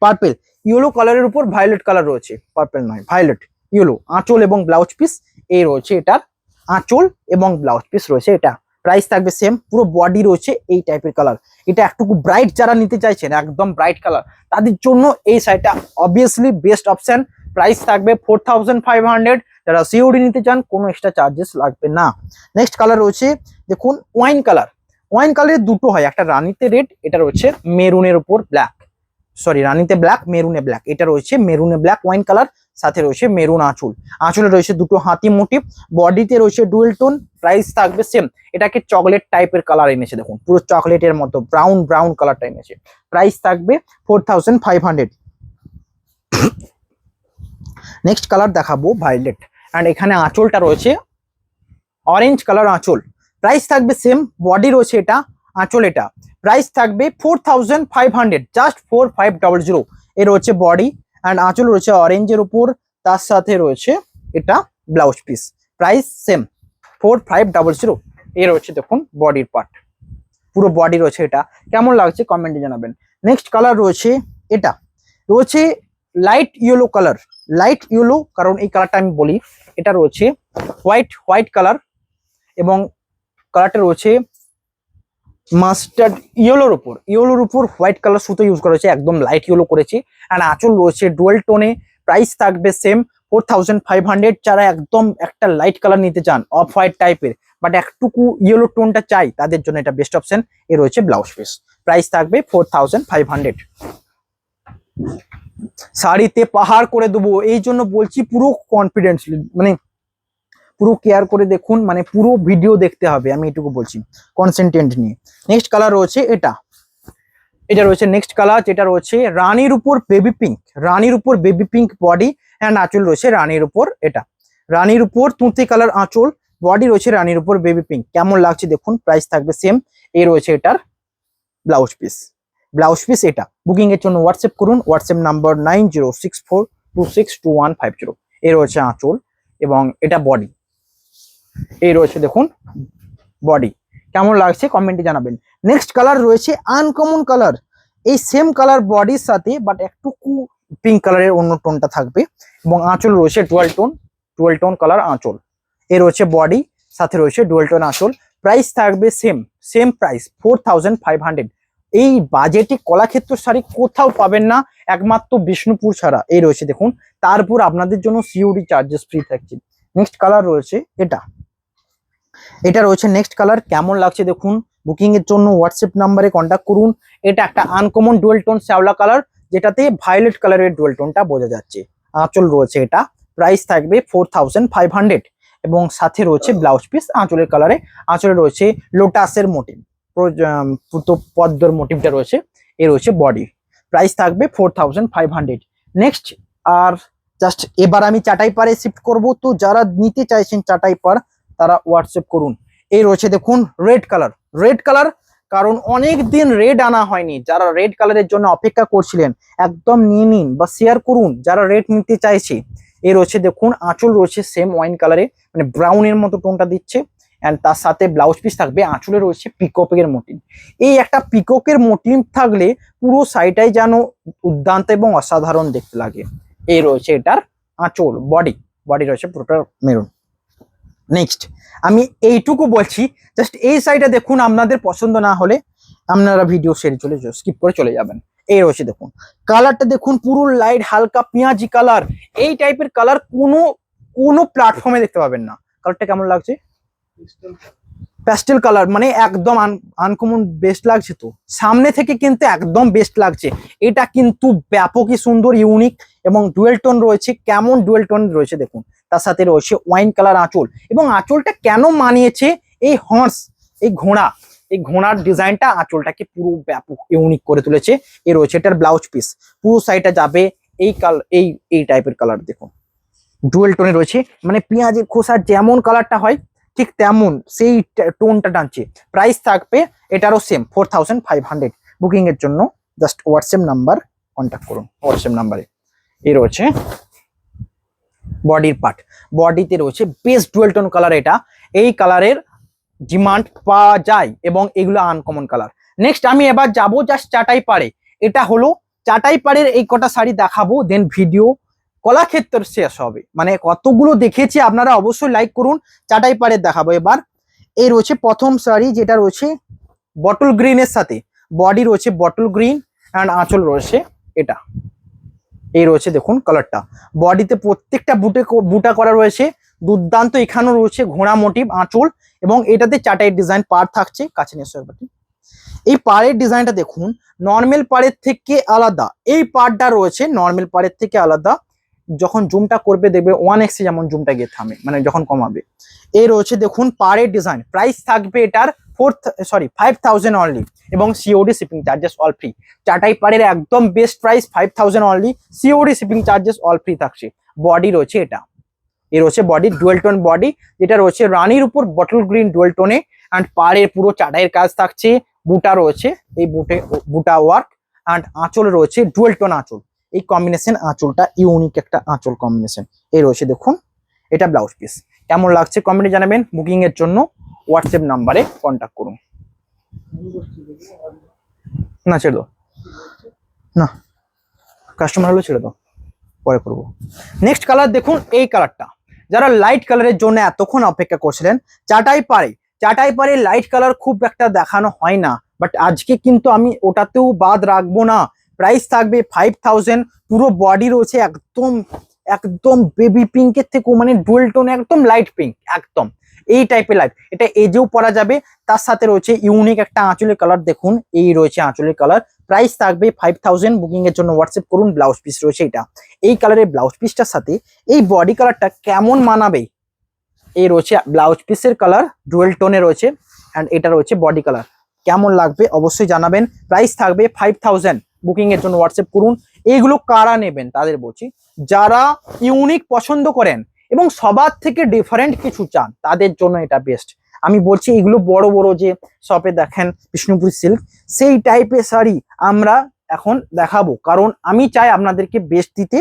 পার্পেল। ইয়েলো কালারের উপর ভায়োলেট কালার রয়েছে, পার্পেল নয় ভায়োলেট, ইয়েলো। আঁচল এবং ব্লাউজ পিস এই রয়েছে এটার, আঁচল এবং ব্লাউজ পিস রয়েছে এটা। প্রাইস থাকবে সেম, পুরো বডি রয়েছে এই টাইপের কালার। এটা একটু ব্রাইট যারা নিতে চাইছেন, একদম ব্রাইট কালার, তাদের জন্য এই শাড়িটা অবভিয়াসলি বেস্ট অপশন। প্রাইস থাকবে 4500। যারা সিওডি নিতে চান কোনো এক্সট্রা চার্জেস লাগবে না। নেক্সট কালার রয়েছে দেখুন ওয়াইন কালার, ওয়াইন কালারের দুটো হয়, একটা রানীতে রেড, এটা রয়েছে মেরুনের উপর ব্ল্যাক, সরি রানীতে ব্ল্যাক মেরুনে ব্ল্যাক, এটা রয়েছে মেরুনে ব্ল্যাক ওয়াইন কালার, সাথে রয়েছে মেরুন আঁচল, আঁচলে রয়েছে দুটো হাতি মোটিভ, বডিতে রয়েছে ডুয়েল টোন। প্রাইস থাকবে সেম, এটাকে চকলেট টাইপের কালার এনেছে দেখুন, পুরো চকলেটের মতো ব্রাউন কালারটা এনেছে। প্রাইস থাকবে 4500। নেক্সট কালার দেখাবো ভায়োলেট, অ্যান্ড এখানে আঁচলটা রয়েছে অরেঞ্জ কালার আঁচল, প্রাইস থাকবে সেম, বডি রয়েছে এটা, আঁচল এটা। প্রাইস থাকবে 4500, জাস্ট 4500। এর রয়েছে বডি অ্যান্ড আঁচল রয়েছে অরেঞ্জের উপর, তার সাথে রয়েছে এটা ব্লাউজ পিস, প্রাইস সেম 4500। এর রয়েছে দেখুন বডির পার্ট, পুরো বডি রয়েছে এটা, কেমন লাগছে কমেন্টে জানাবেন। নেক্সট কালার রয়েছে এটা, রয়েছে light yellow colour, light yellow, কারণ এই কালারটা আমি বলি, এটা রয়েছে হোয়াইট কালার এবং কালারটা রয়েছে মাস্টার্ড ইয়েলোর উপর হোয়াইট কালার সুতো ইউজ করা হয়েছে, একদম লাইট ইয়েলো করেছি। অ্যান্ড আঁচল রয়েছে ডুয়েল টোনে, প্রাইস থাকবে সেম 4500। যারা একদম একটা লাইট কালার নিতে চান অফ হোয়াইট টাইপের বাট একটুকু ইয়েলো টোনটা চাই তাদের জন্য এটা বেস্ট অপশন। এ রয়েছে ব্লাউজ পিস, প্রাইস থাকবে 4500। শাড়িতে পাহাড় করে দেবো, এই জন্য বলছি পুরো কনফিডেন্সলি, মানে পুরো কেয়ার করে দেখুন, মানে পুরো ভিডিও দেখতে হবে, আমি এটুকু বলছি কনসেন্ট্রেট নিয়ে। নেক্সট কালার রয়েছে এটা, এটা রয়েছে নেক্সট কালার, যেটা রয়েছে রানীর উপর বেবি পিঙ্ক, রানীর উপর বেবি পিঙ্ক বডি অ্যান্ড আঁচল রয়েছে রানীর উপর, এটা রানীর উপর তুঁতে কালার আঁচল, বডি রয়েছে রানীর উপর বেবি পিঙ্ক। কেমন লাগছে দেখুন, প্রাইস থাকবে সেম। এই রয়েছে এটার ব্লাউজ পিস, ব্লাউজ পিস এটা। বুকিং এর জন্য হোয়াটসঅ্যাপ করুন, হোয়াটসঅ্যাপ নাম্বার 9064262150। এই রয়েছে আঁচল এবং এটা বডি, এই রয়েছে দেখুন বডি। কেমন লাগছে কমেন্টে জানাবেন। নেক্সট কালার রয়েছে আনকমন কালার, এই সেম কালার বডির সাথে বাট একটুকু পিঙ্ক কালারের অন্য টোনটা থাকবে এবং আঁচল রয়েছে ডুয়াল টোন কালার আঁচল। এ রয়েছে বডি, সাথে রয়েছে ডুয়াল টোন আঁচল। প্রাইস থাকবে সেম প্রাইস 4500। এই বাজেটে কলাক্ষেত্র শাড়ি কোথাও পাবেন না, একমাত্র বিষ্ণুপুর ছাড়া। এই রয়েছে দেখুন, তারপর আপনাদের জন্য সিওডি চার্জেস ফ্রি থাকছে। নেক্সট কালার রয়েছে এটা, এটা রয়েছে নেক্সট কালার। কেমন লাগছে দেখুন, বুকিং এর জন্য হোয়াটসঅ্যাপ নাম্বারে কন্ট্যাক্ট করুন। এটা একটা আনকমন ডুয়াল টোন শ্যাওলা কালার, যেটাতে ভায়োলেট কালারের ডুয়াল টোনটা বোঝা যাচ্ছে। আঁচল রয়েছে এটা, প্রাইস থাকবে 4500 এবং সাথে রয়েছে ব্লাউজ পিস আঁচলের কালারে। আঁচলে রয়েছে লোটাসের মোটিভ, পদ্মর মোটিভটা রয়েছে। এ রয়েছে বডি, প্রাইস থাকবে 4500। নেক্সট আর জাস্ট এবার আমি চাটাই পাড়ে শিফট করব, তো যারা নিতে চাইছেন চাটাই পাড় তারা হোয়াটসঅ্যাপ করুন। এই রয়েছে দেখুন রেড কালার, রেড কালার, কারণ অনেক দিন রেড আনা হয়নি। যারা রেড কালারের জন্য অপেক্ষা করছিলেন একদম নিয়ে নিন বা শেয়ার করুন যারা রেড নিতে চাইছে। এই রয়েছে দেখুন আঁচল রয়েছে সেম ওয়াইন কালারে, মানে ব্রাউনের মতো টোনটা দিচ্ছে অ্যান্ড তার সাথে ব্লাউজ পিস থাকবে। আঁচলে রয়েছে পিককের মোটিভ, এই একটা পিককের মোটিভ থাকলে পুরো শাড়িটাই যেন দুর্দান্ত এবং অসাধারণ দেখতে লাগে। এই রয়েছে এটার আঁচল, বডি রয়েছে পুরোটা মেরুন। নেক্সট আমি এইটুকু বলছি, জাস্ট এই সাইডে দেখুন, আপনাদের পছন্দ না হলে আপনারা ভিডিও সেরে স্কিপ করে চলে যাবেন। এই রয়েছে দেখুন কালারটা, দেখুন পুরো লাইট হালকা পেঁয়াজি কালার। এই টাইপের কালার কোনো প্ল্যাটফর্মে দেখতে পাবেন না। কালারটা কেমন লাগছে, প্যাস্টেল কালার, মানে একদম আনকমন বেস্ট লাগছে। তো সামনে থেকে কিন্তু একদম বেস্ট লাগছে, এটা কিন্তু ব্যাপকই সুন্দর ইউনিক এবং ডুয়েল টোন রয়েছে। কেমন ডুয়েল টোন রয়েছে দেখুন, তার সাথে রয়েছে ওয়াইন কালার আঁচল এবং আঁচলটা কেন মানিয়েছে এই হর্স, এই ঘোড়া, এই ঘোড়ার ডিজাইনটা আঁচলটাকে পুরো ব্যাপক ইউনিক করে তুলেছে। এ রয়েছে এটার ব্লাউজ পিস, পুরো সাইডটা যাবে এই কালার, এই টাইপের কালার দেখুন ডুয়েল টোনে রয়েছে, মানে পেঁয়াজের খোসার যেমন কালারটা হয় ঠিক তেমন সেই টোনটা টানছে। প্রাইস থাকবে এটারও সেম 4500। বুকিং এর জন্য জাস্ট হোয়াটসঅ্যাপ নাম্বার কন্ট্যাক্ট করুন, হোয়াটসঅ্যাপ নাম্বারে। এই রয়েছে বডির পার্ট, বডিতে রয়েছে বেস্ট ডুয়েল টোন কালার। এটা এই কালারের ডিমান্ড পাওয়া যায় এবং এগুলো আনকমন কালার। নেক্সট আমি এবার যাবো জাস্ট চাটাই পাড়ে। এটা হলো চাটাই পাড়ের এই কটা শাড়ি দেখাবো, দেন ভিডিও কলাক্ষেত্র শেষ হবে। মানে কতগুলো দেখেছি আপনারা অবশ্যই লাইক করুন। চাটাই পাড়ের দেখাবো এবার। এই রয়েছে প্রথম শাড়ি, যেটা রয়েছে বটল গ্রিনের সাথে, বডি রয়েছে বটল গ্রিন অ্যান্ড আঁচল রয়েছে এটা। এই রয়েছে দেখুন কালারটা, বডিতে প্রত্যেকটা বুটা করা রয়েছে দুর্দান্ত। এখানেও রয়েছে ঘোড়া মোটিভ আঁচল এবং এটাতে চাটাই ডিজাইন পাড় থাকছে। কাছে নিয়ে একবারটি এই পাড়ের ডিজাইনটা দেখুন, নর্মাল পাড়ের থেকে আলাদা। এই পাড়টা রয়েছে নর্মাল পাড়ের থেকে আলাদা, যখন জুমটা করবে দেখবে 1x যেমন জুমটা গিয়ে থামে, মানে যখন কমাবে। এই রয়েছে দেখুন পাড়ের ডিজাইন। প্রাইস থাকবে এটার 5000 অনলি এবং COD shipping charges all free. চাটাই পাড়ের একদম best price 5000 only, COD shipping charges all free থাকছে। বডি রয়েছে এটা, এই রয়েছে বডি ডুয়েল টোন বডি, যেটা রয়েছে রানীর উপর বটল গ্রিন ডুয়েল টোনে অ্যান্ড পাড়ের পুরো চাটাইয়ের কাজ থাকছে। বুটা রয়েছে, এই বুটা ওয়ার্ক অ্যান্ড আঁচল রয়েছে ডুয়েল টোন আঁচল। এই কম্বিনেশন আঁচলটা ইউনিক একটা আঁচল কম্বিনেশন। এই রয়েছে দেখুন এটা ব্লাউজ পিস। কেমন লাগছে কমেন্টে জানাবেন। বুকিং এর জন্য হোয়াটসঅ্যাপ নাম্বারে কন্ট্যাক্ট করুন। না ছেড়ে দাও, না কাস্টমার হলে ছেড়ে দাও, পরে করবো। নেক্সট কালার দেখুন, এই কালারটা যারা লাইট কালারের জন্য এতক্ষণ অপেক্ষা করছিলেন, চাটাই পাড়ে লাইট কালার খুব একটা দেখানো হয় না, বাট আজকে কিন্তু আমি ওটাতেও বাদ রাখবো না। প্রাইস থাকবে 5000। পুরো বডি রয়েছে একদম একদম বেবি পিঙ্কের থেকেও মানে ডুয়েল টোন, একদম লাইট পিঙ্ক, একদম এই টাইপের লাইট। এটা এজেও পরা যাবে। তার সাথে রয়েছে ইউনিক একটা আঁচলের কালার, দেখুন এই রয়েছে আঁচলের কালার। প্রাইস থাকবে 5000। বুকিং এর জন্য হোয়াটসঅ্যাপ করুন। ব্লাউজ পিস রয়েছে এটা, এই কালারের ব্লাউজ পিসটার সাথে এই বডি কালারটা কেমন মানাবে, এই রয়েছে ব্লাউজ পিসের কালার ডুয়েল টোনে রয়েছে, অ্যান্ড এটা রয়েছে বডি কালার। কেমন লাগবে অবশ্যই জানাবেন। প্রাইস থাকবে 5000। বুকিং এর জন্য হোয়াটসঅ্যাপ করুন। এইগুলো কারা নেবেন তাদের বলছি, যারা ইউনিক পছন্দ করেন এবং সবার থেকে ডিফারেন্ট কিছু চান, তাদের জন্য এটা বেস্ট। আমি বলছি এগুলো বড় বড় যে শপে দেখেন বিষ্ণুপুর সিল্ক, সেই টাইপের শাড়ি আমরা এখন দেখাবো, কারণ আমি চাই আপনাদেরকে বেস্ট দিতে।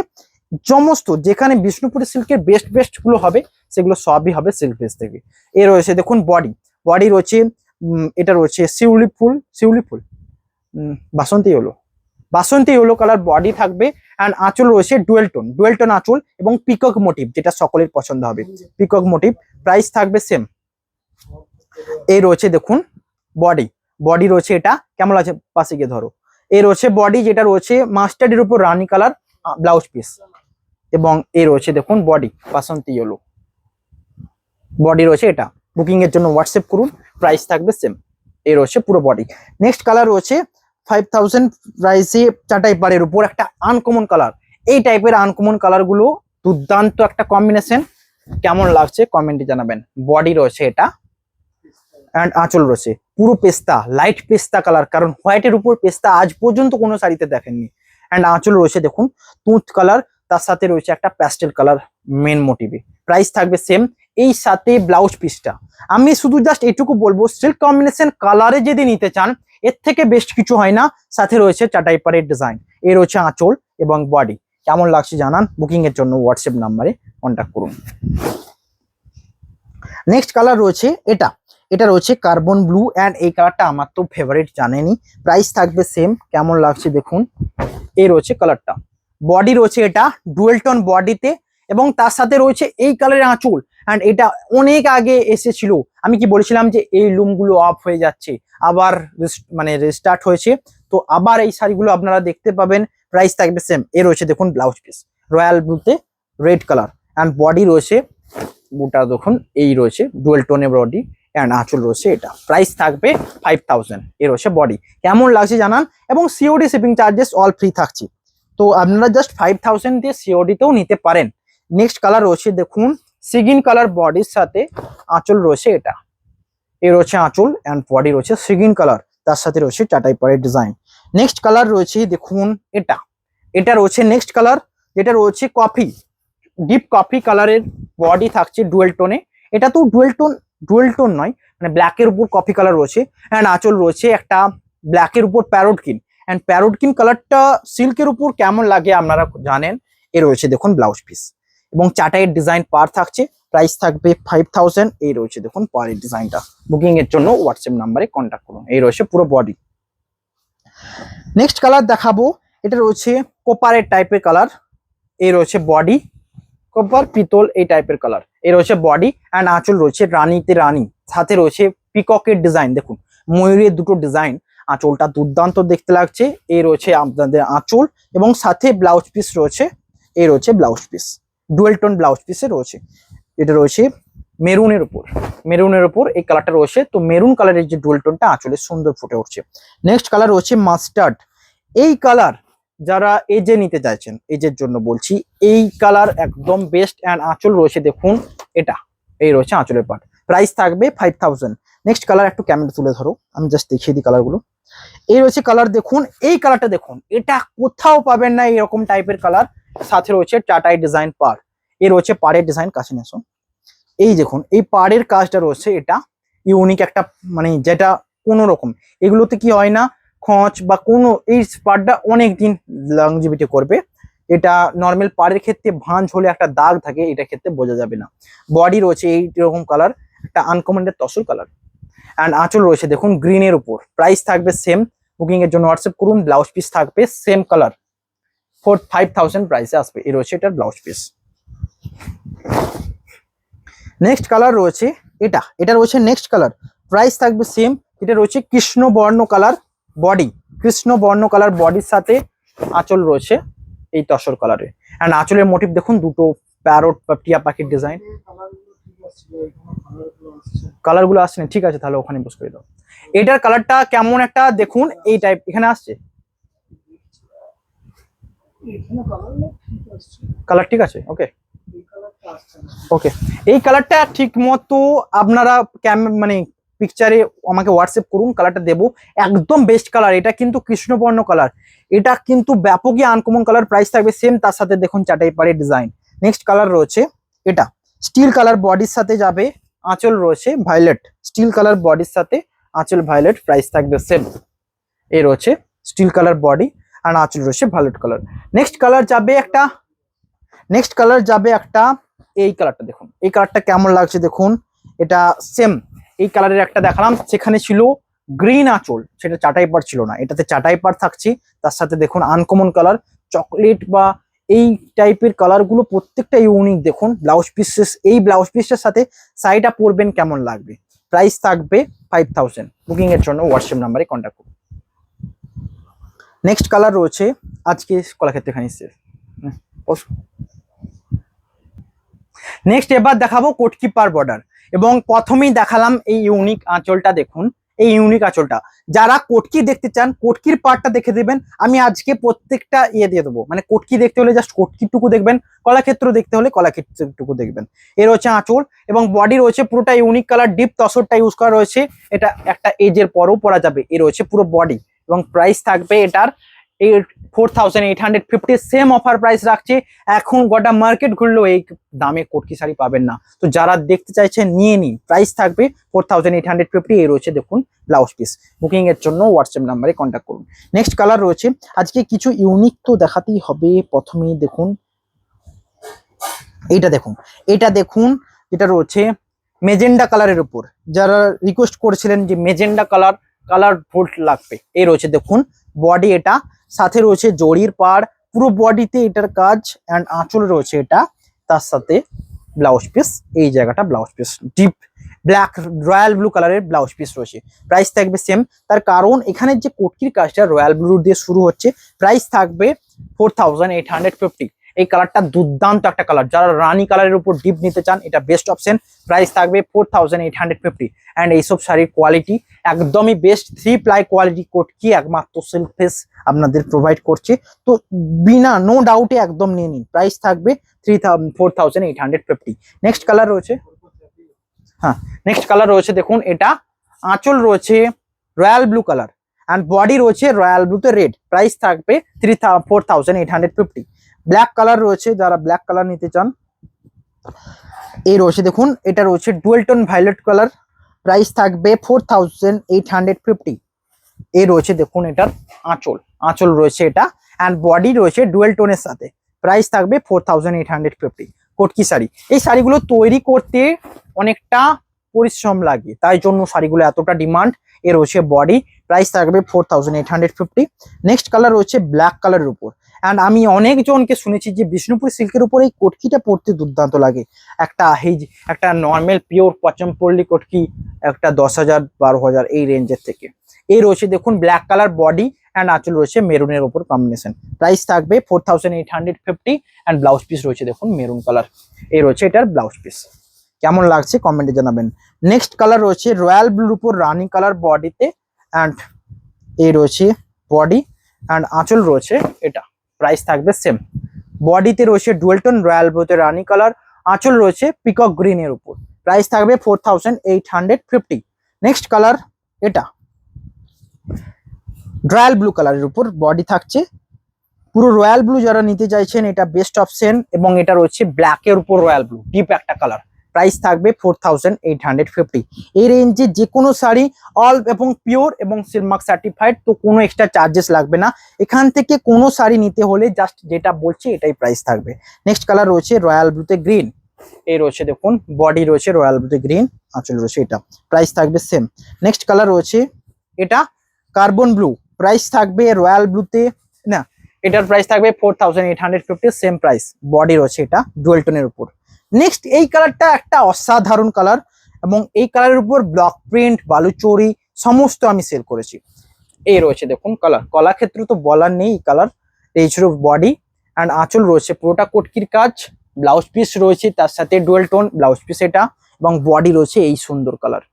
সমস্ত যেখানে বিষ্ণুপুরি সিল্কের বেস্ট বেস্ট গুলো হবে, সেগুলো সবই হবে সিল্ক বেস থেকে। এ রয়েছে দেখুন বডি রয়েছে, এটা রয়েছে শিউলি ফুল বাসন্তী ইয়েলো কালার বডি থাকবে। অ্যান্ড আঁচল রয়েছে ডুয়েল টোন আঁচল এবং পিকক মোটিভ, যেটা সকলের পছন্দ হবে, পিকক মোটিভ। প্রাইস থাকবে সেম। এই রয়েছে দেখুন বডি রয়েছে, এটা কেমন আছে পাশে গিয়ে ধরো। এই রয়েছে বডি, যেটা রয়েছে মাস্টার্ডের উপর রানী কালার ব্লাউজ পিস, এবং এই রয়েছে দেখুন বডি বাসন্তী ইয়েলো বডি রয়েছে এটা। বুকিং এর জন্য হোয়াটসঅ্যাপ করুন। প্রাইস থাকবে সেম। এই রয়েছে পুরো বডি। নেক্সট কালার রয়েছে 5000 প্রাইসে চাটাই পাড়ের উপর একটা আনকমন কালার। এই টাইপের আনকমন কালার গুলো দুর্দান্ত একটা কম্বিনেশন। কেমন লাগছে কমেন্টে জানাবেন। বডি রয়েছে এটা, অ্যান্ড আঁচল রয়েছে পুরো পেস্তা, লাইট পেস্তা কালার, কারণ হোয়াইটের উপর পেস্তা আজ পর্যন্ত কোনো শাড়িতে দেখেননি। অ্যান্ড আঁচল রয়েছে দেখুন তুঁত কালার, তার সাথে রয়েছে একটা প্যাস্টেল কালার মেন মোটিভে। প্রাইস থাকবে সেম। এই সাথে ব্লাউজ পিসটা আমি শুধু জাস্ট এটুকু বলবো, সিল্ক কম্বিনেশন কালারে যদি নিতে চান, এর থেকে বেস্ট কিছু হয় না। সাথে রয়েছে চাটাই পাড়ের ডিজাইন, এ রয়েছে আঁচল এবং বডি। কেমন লাগছে জানান। বুকিং এর জন্য হোয়াটসঅ্যাপ নাম্বারে কন্ট্যাক্ট করুন। নেক্সট কালার রয়েছে এটা রয়েছে কার্বন ব্লু, অ্যান্ড এই কালারটা আমার তো ফেভারিট জানেনই। প্রাইস থাকবে সেম। কেমন লাগছে দেখুন। এই রয়েছে কালারটা, বডি রয়েছে এটা ডুয়েল টোন বডিতে, এবং তার সাথে রয়েছে এই কালারের আঁচল। অ্যান্ড এটা অনেক আগে এসেছিল, আমি কি বলেছিলাম যে এই লুমগুলো অফ হয়ে যাচ্ছে, আবার মানে রিস্টার্ট হয়েছে, তো আবার এই শাড়িগুলো আপনারা দেখতে পাবেন। প্রাইস থাকবে সেম। এ রয়েছে দেখুন ব্লাউজ পিস রয়্যাল ব্লুতে রেড কালার, অ্যান্ড বডি রয়েছে বুটা দেখুন এই রয়েছে ডুয়েল টোনে বডি, অ্যান্ড আঁচল রয়েছে এটা। প্রাইস থাকবে 5000। এ রয়েছে বডি। কেমন লাগছে জানান, এবং COD shipping charges all free থাকছে, তো আপনারা জাস্ট 5000 দিয়ে সিওডিতেও নিতে পারেন। নেক্সট কালার রয়েছে দেখুন সিগিন কালার বডির সাথে আঁচল রয়েছে এটা, এ রয়েছে আঁচল, অ্যান্ড বডি রয়েছে সিগিন কালার, তার সাথে রয়েছে চাটাই পাড়ের ডিজাইন। নেক্সট কালার রয়েছে দেখুন এটা রয়েছে নেক্সট কালার, যেটা রয়েছে ডিপ কফি কালারের বডি থাকছে ডুয়েল টোনে। এটা তো ডুয়েল টোন নয়, মানে ব্ল্যাকের উপর কফি কালার রয়েছে, অ্যান্ড আঁচল রয়েছে একটা ব্ল্যাকের উপর প্যারোটকিন, অ্যান্ড প্যারোটকিন কালারটা সিল্কের উপর কেমন লাগে আপনারা জানেন। এ রয়েছে দেখুন ব্লাউজ পিস, এবং চাটাইয়ের ডিজাইন পার থাকছে। প্রাইস থাকবে 5000। এই রয়েছে দেখুন পাড়ের ডিজাইনটা। বুকিং এর জন্য হোয়াটসঅ্যাপ নাম্বারে কন্ট্যাক্ট করুন। এই রয়েছে পুরো বডি। নেক্সট কালার দেখাবো, এটা রয়েছে কোপারের টাইপের কালার, এই রয়েছে বডি কপার পিতল এই টাইপের কালার, এই রয়েছে বডি, অ্যান্ড আঁচল রয়েছে রানীতে রানী, সাথে রয়েছে পিককের ডিজাইন, দেখুন ময়ূরের দুটো ডিজাইন। আঁচলটা দুর্দান্ত দেখতে লাগছে। এই রয়েছে আপনাদের আঁচল, এবং সাথে ব্লাউজ পিস রয়েছে, এই রয়েছে blouse piece dual tone blouse পিসে রয়েছে। এটা রয়েছে মেরুনের উপর এই কালারটা রয়েছে, তো মেরুন কালারের যে ডুয়েল টোনটা আঁচলে সুন্দর ফুটে উঠছে। নেক্সট কালার রয়েছে মাস্টার্ড। এই কালার যারা এজে নিতে চাইছেন, এজের জন্য বলছি, এই কালার একদম বেস্ট। অ্যান্ড আঁচল রয়েছে দেখুন এটা, এই রয়েছে আঁচলের পার্ট। প্রাইস থাকবে 5000। নেক্সট কালার একটু ক্যামেরা তুলে ধরো, আমি জাস্ট দেখিয়ে দিই কালারগুলো। এই রয়েছে কালার দেখুন, এই কালারটা দেখুন, এটা কোথাও পাবেন না এরকম টাইপের কালার। সাথে রয়েছে টাটাই ডিজাইন পার, এই রয়েছে পাড়ের ডিজাইন। কাছে নিয়ে এই দেখুন এই পাড়ের কাজটা রয়েছে, এটা ইউনিক একটা, মানে যেটা কোনো রকম এগুলোতে কি হয় না খোঁচ বা কোনো, এই পাড়টা অনেক দিন লংজিভিটি করবে। এটা নর্মাল পাড়ের ক্ষেত্রে ভাঁজ হলে একটা দাগ থাকে, এটা ক্ষেত্রে বোঝা যাবে না। বডি রয়েছে এইরকম কালার, একটা আনকমনের তসর কালার, অ্যান্ড আঁচল রয়েছে দেখুন গ্রিনের উপর। প্রাইস থাকবে সেম। বুকিং এর জন্য হোয়াটসঅ্যাপ করুন। ব্লাউজ পিস থাকবে সেম কালার, 5000 প্রাইসে আসবে। এই রয়েছে এটার ব্লাউজ পিস। নেক্সট কালার রয়েছে এটা রয়েছে নেক্সট কালার। প্রাইস থাকবে সেম। এটা রয়েছে কৃষ্ণবর্ণ কালার বডি, কৃষ্ণবর্ণ কালার বডির সাথে আঁচল রয়েছে, এই তসর কালারে। অ্যান্ড আঁচলের মোটিভ দেখুন দুটো প্যারট বা টিয়া পাখির ডিজাইন। কালার গুলো আসছে না, ঠিক আছে তাহলে ওখানে বস করে দাও। এটার কালারটা কেমন একটা দেখুন, এই টাইপ এখানে আসছে কালার, ঠিক আছে ওকে ওকে। এই কালারটা ঠিক মতো আপনারা মানে পিকচারে আমাকে হোয়াটসঅ্যাপ করুন, কালারটা দেবো। একদম বেস্ট কালার, এটা কিন্তু কৃষ্ণবর্ণ কালার, এটা কিন্তু ব্যাপকই আনকমন কালার। প্রাইস থাকবে সেম, তার সাথে দেখুন চাটাই পাড়ের ডিজাইন। নেক্সট কালার রয়েছে এটা স্টিল কালার, বডির সাথে যাবে, আঁচল রয়েছে ভায়োলেট, স্টিল কালার বডির সাথে আঁচল ভায়োলেট, প্রাইস থাকবে সেম। এই রয়েছে স্টিল কালার বডি আর আঁচল রয়েছে ভায়োলেট কালার। নেক্সট কালার যাবে একটা এই কালারটা দেখুন, এই কালারটা কেমন লাগছে দেখুন। এটা সেম এই কালারের একটা দেখালাম, সেখানে ছিল গ্রিন আঁচল, সেটা চাটাই পাড় ছিল না, এটাতে চাটাই পাড় থাকছে। তার সাথে দেখুন আনকমন কালার, চকলেট বা এই টাইপের কালার গুলো প্রত্যেকটা ইউনিক। দেখুন ব্লাউজ পিসেস, এই ব্লাউজ পিসের সাথে শাড়িটা পরবেন কেমন লাগবে। প্রাইস থাকবে 5000। বুকিং এর জন্য হোয়াটসঅ্যাপ নাম্বারে কন্ট্যাক্ট করুন। নেক্সট কালার রয়েছে আজকে কলাক্ষেত্রে খানি শেষ। নেক্সট এবার দেখাবো কোটকি পার বর্ডার, এবং প্রথমেই দেখালাম এই ইউনিক আঁচলটা দেখুন। এই ইউনিক আঁচলটা যারা কোটকি দেখতে চান, কোটকির পার্টটা দেখে দেবেন। আমি আজকে প্রত্যেকটা দিয়ে দেবো, মানে কোটকি দেখতে হলে জাস্ট কোটকিটুকু দেখবেন, কলাক্ষেত্র দেখতে হলে কলাক্ষেত্রটুকু দেখবেন। এর হচ্ছে আঁচল এবং বডি রয়েছে পুরোটা ইউনিক কালার, ডিপ তসরটা ইউজ করা রয়েছে। এটা একটা এজের পরও পরা যাবে। এর রয়েছে পুরো বডি এবং প্রাইস থাকবে এটার 4850। সেম অফার প্রাইস রাখছে। এখন গোটা মার্কেট ঘুরলেও এই দামে কোটকি শাড়ি পাবেন না, তো যারা দেখতে চাইছেন নিয়ে নিন। প্রাইস থাকবে 4850। এই রয়েছে দেখুন ব্লাউজ পিস। বুকিং এর জন্য হোয়াটসঅ্যাপ নাম্বারে কন্ট্যাক্ট করুন। নেক্সট কালার রয়েছে আজকে কিছু ইউনিক তো দেখাতেই হবে। প্রথমেই দেখুন এটা দেখুন এটা রয়েছে মেজেন্ডা কালারের উপর, যারা রিকোয়েস্ট করেছিলেন যে মেজেন্ডা কালার ভোল্ট লাগবে। এই রয়েছে দেখুন বডি, এটা সাথে রয়েছে জরির পাড়, পুরো বডিতে এটার কাজ, অ্যান্ড আঁচল রয়েছে এটা, তার সাথে ব্লাউজ পিস, এই জায়গাটা blouse piece deep black royal blue কালারের ব্লাউজ পিস রয়েছে। প্রাইস থাকবে সেম, তার কারণ এখানে যে কোটকির কাজটা রয়্যাল ব্লু দিয়ে শুরু হচ্ছে। প্রাইস থাকবে 4850। এই কালারটা দুর্দান্ত একটা কালার, যারা রানী কালারের উপর ডিপ নিতে চান এটা বেস্ট অপশন। প্রাইস থাকবে 4850। অ্যান্ড এইসব শাড়ির কোয়ালিটি একদমই বেস্ট, 3 প্লাই কোয়ালিটি কোটকি একমাত্র সিল্ক ফেস আপনাদের প্রোভাইড করছে। তো বিনা নো ডাউটে একদম নিয়ে নিন। প্রাইস থাকবে 4850। নেক্সট কালার রয়েছে, হ্যাঁ নেক্সট কালার রয়েছে দেখুন, এটা আঁচল রয়েছে royal blue colour and body রয়েছে রয়্যাল ব্লুতে রেড। প্রাইস থাকবে 4850। ব্ল্যাক কালার রয়েছে, যারা ব্ল্যাক কালার নিতে চান এই রয়েছে দেখুন, এটা রয়েছে dual tone violet colour. Price থাকবে 4850। এই রয়েছে দেখুন এটার আঁচল রয়েছে এটা, অ্যান্ড বডি রয়েছে ডুয়েল টোনের সাথে। প্রাইস থাকবে 4850। কোটকি শাড়ি, এই শাড়িগুলো তৈরি করতে অনেকটা পরিশ্রম লাগে, তাই জন্য শাড়িগুলো এতটা ডিমান্ড। এর রয়েছে বডি, প্রাইস থাকবে 4850। নেক্সট কালার রয়েছে ব্ল্যাক কালারের উপর, অ্যান্ড আমি অনেকজনকে শুনেছি যে বিষ্ণুপুর সিল্কের উপর এই কোটকিটা পরতে দুর্দান্ত লাগে। একটা নর্মাল পিওর পচমপল্লী কোটকি একটা 10,000 12,000 এই রেঞ্জের থেকে। এই রয়েছে দেখুন ব্ল্যাক কালার বডি অ্যান্ড আঁচল রয়েছে মেরুনের উপর কম্বিনেশন। প্রাইস থাকবে 4850। অ্যান্ড ব্লাউজ পিস রয়েছে দেখুন মেরুন কালার। এই রয়েছে এটার ব্লাউজ পিস, কেমন লাগছে কমেন্টে জানাবেন। নেক্সট কালার রয়েছে রয়্যাল ব্লুর উপর রানী কালার বডিতে, অ্যান্ড এই রয়েছে বডি অ্যান্ড আঁচল রয়েছে এটা। প্রাইস থাকবে সেম, বডিতে রয়েছে ডুয়েল টোন রয়্যাল ব্লুতে রানী কালার, আঁচল রয়েছে পিকক গ্রিন এর উপর। প্রাইস থাকবে 4850। নেক্সট কালার এটা রয়্যাল ব্লু কালারের উপর বডি থাকছে পুরো রয়্যাল ব্লু, যারা নিতে চাইছেন এটা বেস্ট অপশন। এবং এটা রয়েছে ব্ল্যাকের উপর রয়্যাল ব্লু, ডিপ একটা কালার। প্রাইস থাকবে 4850। এই রেঞ্জে যে কোনো শাড়ি অল এবং পিওর এবং সিলমার্ক সার্টিফাইড, তো কোনো এক্সট্রা চার্জেস লাগবে না। এখান থেকে কোনো শাড়ি নিতে হলে জাস্ট যেটা বলছি এটাই প্রাইস থাকবে। নেক্সট কালার রয়েছে রয়্যাল ব্লুতে গ্রিন। এই রয়েছে দেখুন বডি রয়েছে রয়্যাল ব্লুতে গ্রিন, আঁচল রয়েছে এটা। প্রাইস থাকবে সেম। নেক্সট কালার রয়েছে এটা কার্বন ব্লু। প্রাইস থাকবে রয়্যাল ব্লুতে না, এটার প্রাইস থাকবে 4850। সেম প্রাইস, বডি রয়েছে এটা ডুয়েল টোনের উপর। নেক্সট এই কালারটা একটা অসাধারণ কালার, এবং এই কালারের উপর ব্লক প্রিন্ট বালুচরি সমস্ত আমি সেল করেছি। এই রয়েছে দেখুন কালার, কলাক্ষেত্র তো বলার নেই কালার। এই ছিল বডি অ্যান্ড আঁচল রয়েছে পুরোটা কটকির কাজ, ব্লাউজ পিস রয়েছে তার সাথে ডুয়েল টোন ব্লাউজ পিস এটা, এবং বডি রয়েছে এই সুন্দর কালার।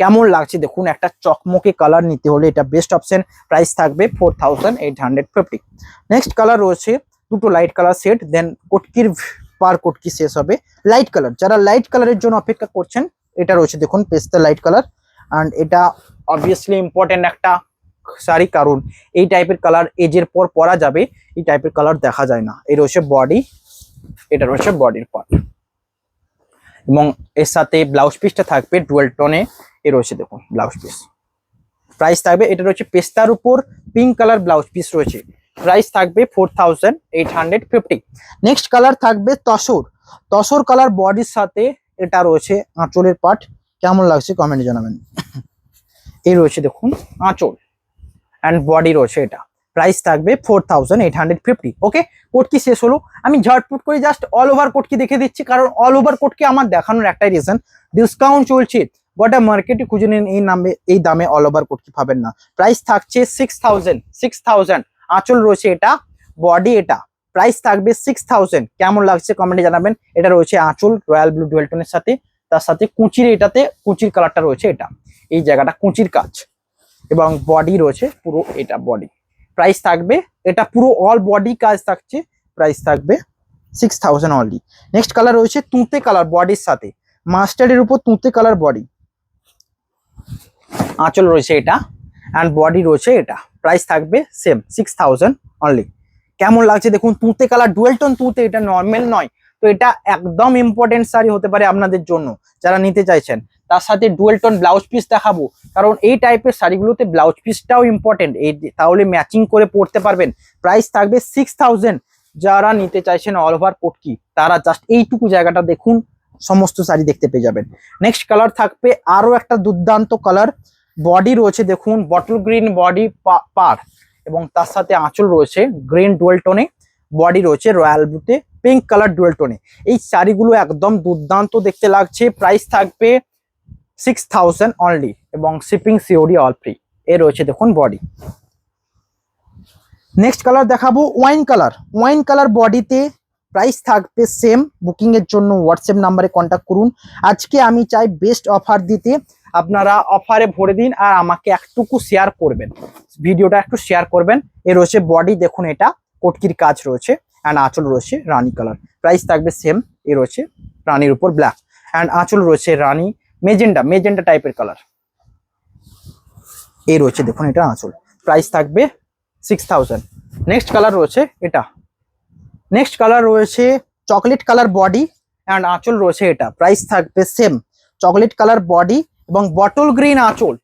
কেমন লাগছে দেখুন, একটা চকমকে কালার নিতে হলে এটা বেস্ট অপশন। প্রাইস থাকবে 4850। নেক্সট কালার রয়েছে দুটো লাইট কালার সেট, দেন কটকির পার কটকি শেষ হবে লাইট কালার। যারা লাইট কালারের জন্য অপেক্ষা করছেন, এটা রয়েছে দেখুন পেস্তা লাইট কালার। অ্যান্ড এটা অবভিয়াসলি ইম্পর্টেন্ট একটা শাড়ি, কারণ এই টাইপের কালার এজের পর পরা যাবে, এই টাইপের কালার দেখা যায় না। এই রয়েছে বডি, এটা রয়েছে বডির পার্ট, এবং এর সাথে ব্লাউজ পিসটা থাকবে ডুয়েল টোনে। এ রয়েছে দেখুন ব্লাউজ পিস। প্রাইস থাকবে, এটা রয়েছে পেস্তার উপর পিঙ্ক কালার ব্লাউজ পিস রয়েছে। প্রাইস থাকবে 4850। নেক্সট কালার থাকবে তসর, তসর কালার বডির সাথে এটা রয়েছে আঁচলের পার্ট। কেমন লাগছে কমেন্টে জানাবেন। এই রয়েছে দেখুন আঁচল অ্যান্ড বডি রয়েছে এটা। প্রাইস থাকবে 4850। ওকে, কোটকি শেষ হলো। আমি ঝটপট করে জাস্ট অল ওভার কোটকি দেখে দিচ্ছি, কারণ অল ওভার কোটকি আমার দেখানোর একটাই রিজন, ডিসকাউন্ট চলছে। গোটা মার্কেটে খুঁজে নিন, এই দামে অল ওভার কোটকি পাবেন না। প্রাইস থাকছে 6000। আঁচল রয়েছে এটা, বডি এটা। প্রাইস থাকবে 6000। কেমন লাগছে কমেন্টে জানাবেন। এটা রয়েছে আঁচল রয়্যাল ব্লু ডুয়েল টোনের সাথে, তার সাথে কুচির, এটাতে কুচির কালারটা রয়েছে এটা, এই জায়গাটা কুচির কাজ, এবং বডি রয়েছে পুরো এটা বডি। প্রাইস থাকবে, এটা পুরো অল বডি কাজ থাকছে। প্রাইস থাকবে 6000 অনলি। নেক্সট কালার রয়েছে তুঁতে কালার বডির সাথে, মাস্টার্ডের উপর তুঁতে কালার বডি। আঁচল রয়েছে এটা অ্যান্ড বডি রয়েছে এটা। প্রাইস থাকবে সেম 6000 অনলি। কেমন লাগছে দেখুন, তুঁতে কালার ডুয়েল টোন তুঁতে, এটা নর্মাল নয়। তো এটা একদম ইম্পর্টেন্ট শাড়ি হতে পারে আপনাদের জন্য যারা নিতে চাইছেন। তার সাথে ডুয়েল টোন ব্লাউজ পিস দেখাবো, কারণ এই টাইপের শাড়িগুলোতে ব্লাউজ পিসটাও ইম্পর্টেন্ট, এই তাহলে ম্যাচিং করে পরতে পারবেন। প্রাইস থাকবে 6000। যারা নিতে চাইছেন অল ওভার কোটকি, তারা জাস্ট এইটুকু জায়গাটা দেখুন, সমস্ত শাড়ি দেখতে পেয়ে যাবেন। নেক্সট কালার থাকবে আরো একটা দুর্দান্ত কালার, বডি রয়েছে দেখুন বটল গ্রিন বডি পার, এবং তার সাথে আঁচল রয়েছে গ্রিন ডুয়েল টোনে, বডি রয়েছে রয়্যাল ব্লুতে পিঙ্ক কালার ডুয়েল টোনে। এই শাড়িগুলো একদম দুর্দান্ত দেখতে লাগছে। প্রাইস থাকবে 6000 অনলি, এবং শিপিং সিওডি অল ফ্রি। এ রয়েছে দেখুন বডি। নেক্সট কালার দেখাবো ওয়াইন কালার, ওয়াইন কালার বডিতে। প্রাইস থাকবে সেম। বুকিং এর জন্য হোয়াটসঅ্যাপ নাম্বারে কন্ট্যাক্ট করুন। আজকে আমি চাই বেস্ট অফার দিতে, আপনারা অফারে ভরে দিন আর আমাকে একটুকু শেয়ার করবেন, ভিডিওটা একটু শেয়ার করবেন। এ রয়েছে বডি দেখুন, এটা কটকির কাজ রয়েছে অ্যান্ড আঁচল রয়েছে রানী কালার। প্রাইস থাকবে সেম। এ রয়েছে রানীর উপর ব্ল্যাক অ্যান্ড আঁচল রয়েছে রানী মেজেন্ডা টাইপের কালার। এই রয়েছে দেখুন এটা আঁচল। প্রাইস থাকবে 6000। নেক্সট কালার রয়েছে এটা, নেক্সট কালার রয়েছে চকলেট কালার বডি অ্যান্ড আঁচল রয়েছে এটা। প্রাইস থাকবে সেম, চকলেট কালার বডি এবং বটল গ্রিন আঁচল।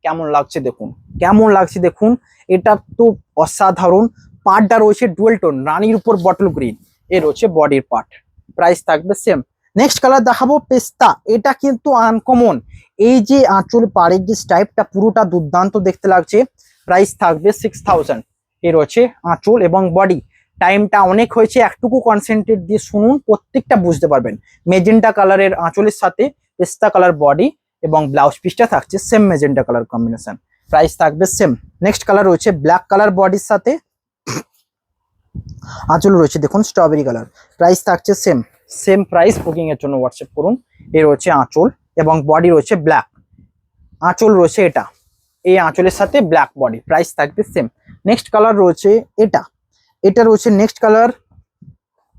কেমন লাগছে দেখুন, কেমন লাগছে দেখুন, এটা তো অসাধারণ। পার্টটা রয়েছে ডুয়েল টোন রানীর উপর বটল গ্রিন। এ রয়েছে বডির পার্ট। প্রাইস থাকবে সেম। নেক্সট কালার দেখাবো পেস্তা, এটা কিন্তু আনকমন। এই যে আঁচল পাড়ের যে স্টাইপটা পুরোটা দুর্দান্ত দেখতে লাগছে। প্রাইস থাকবে 6000। এ রয়েছে আঁচল এবং বডি। টাইমটা অনেক হয়েছে, একটুকু কনসেন্ট্রেট দিয়ে শুনুন, প্রত্যেকটা বুঝতে পারবেন। মেজেন্টা কালারের আঁচলের সাথে পেস্তা কালার বডি, এবং ব্লাউজ পিসটা থাকছে same magenta colour combination. Price থাকবে সেম। নেক্সট কালার রয়েছে ব্ল্যাক কালার বডির সাথে আঁচল রয়েছে দেখুন স্ট্রবেরি কালার। প্রাইস থাকছে সেম প্রাইস। বুকিং এর জন্য হোয়াটসঅ্যাপ করুন। এ রয়েছে আঁচল এবং বডি রয়েছে ব্ল্যাক, আঁচল রয়েছে এটা, এই আঁচলের সাথে ব্ল্যাক বডি। প্রাইস থাকবে সেম। নেক্সট কালার রয়েছে এটা রয়েছে নেক্সট কালার,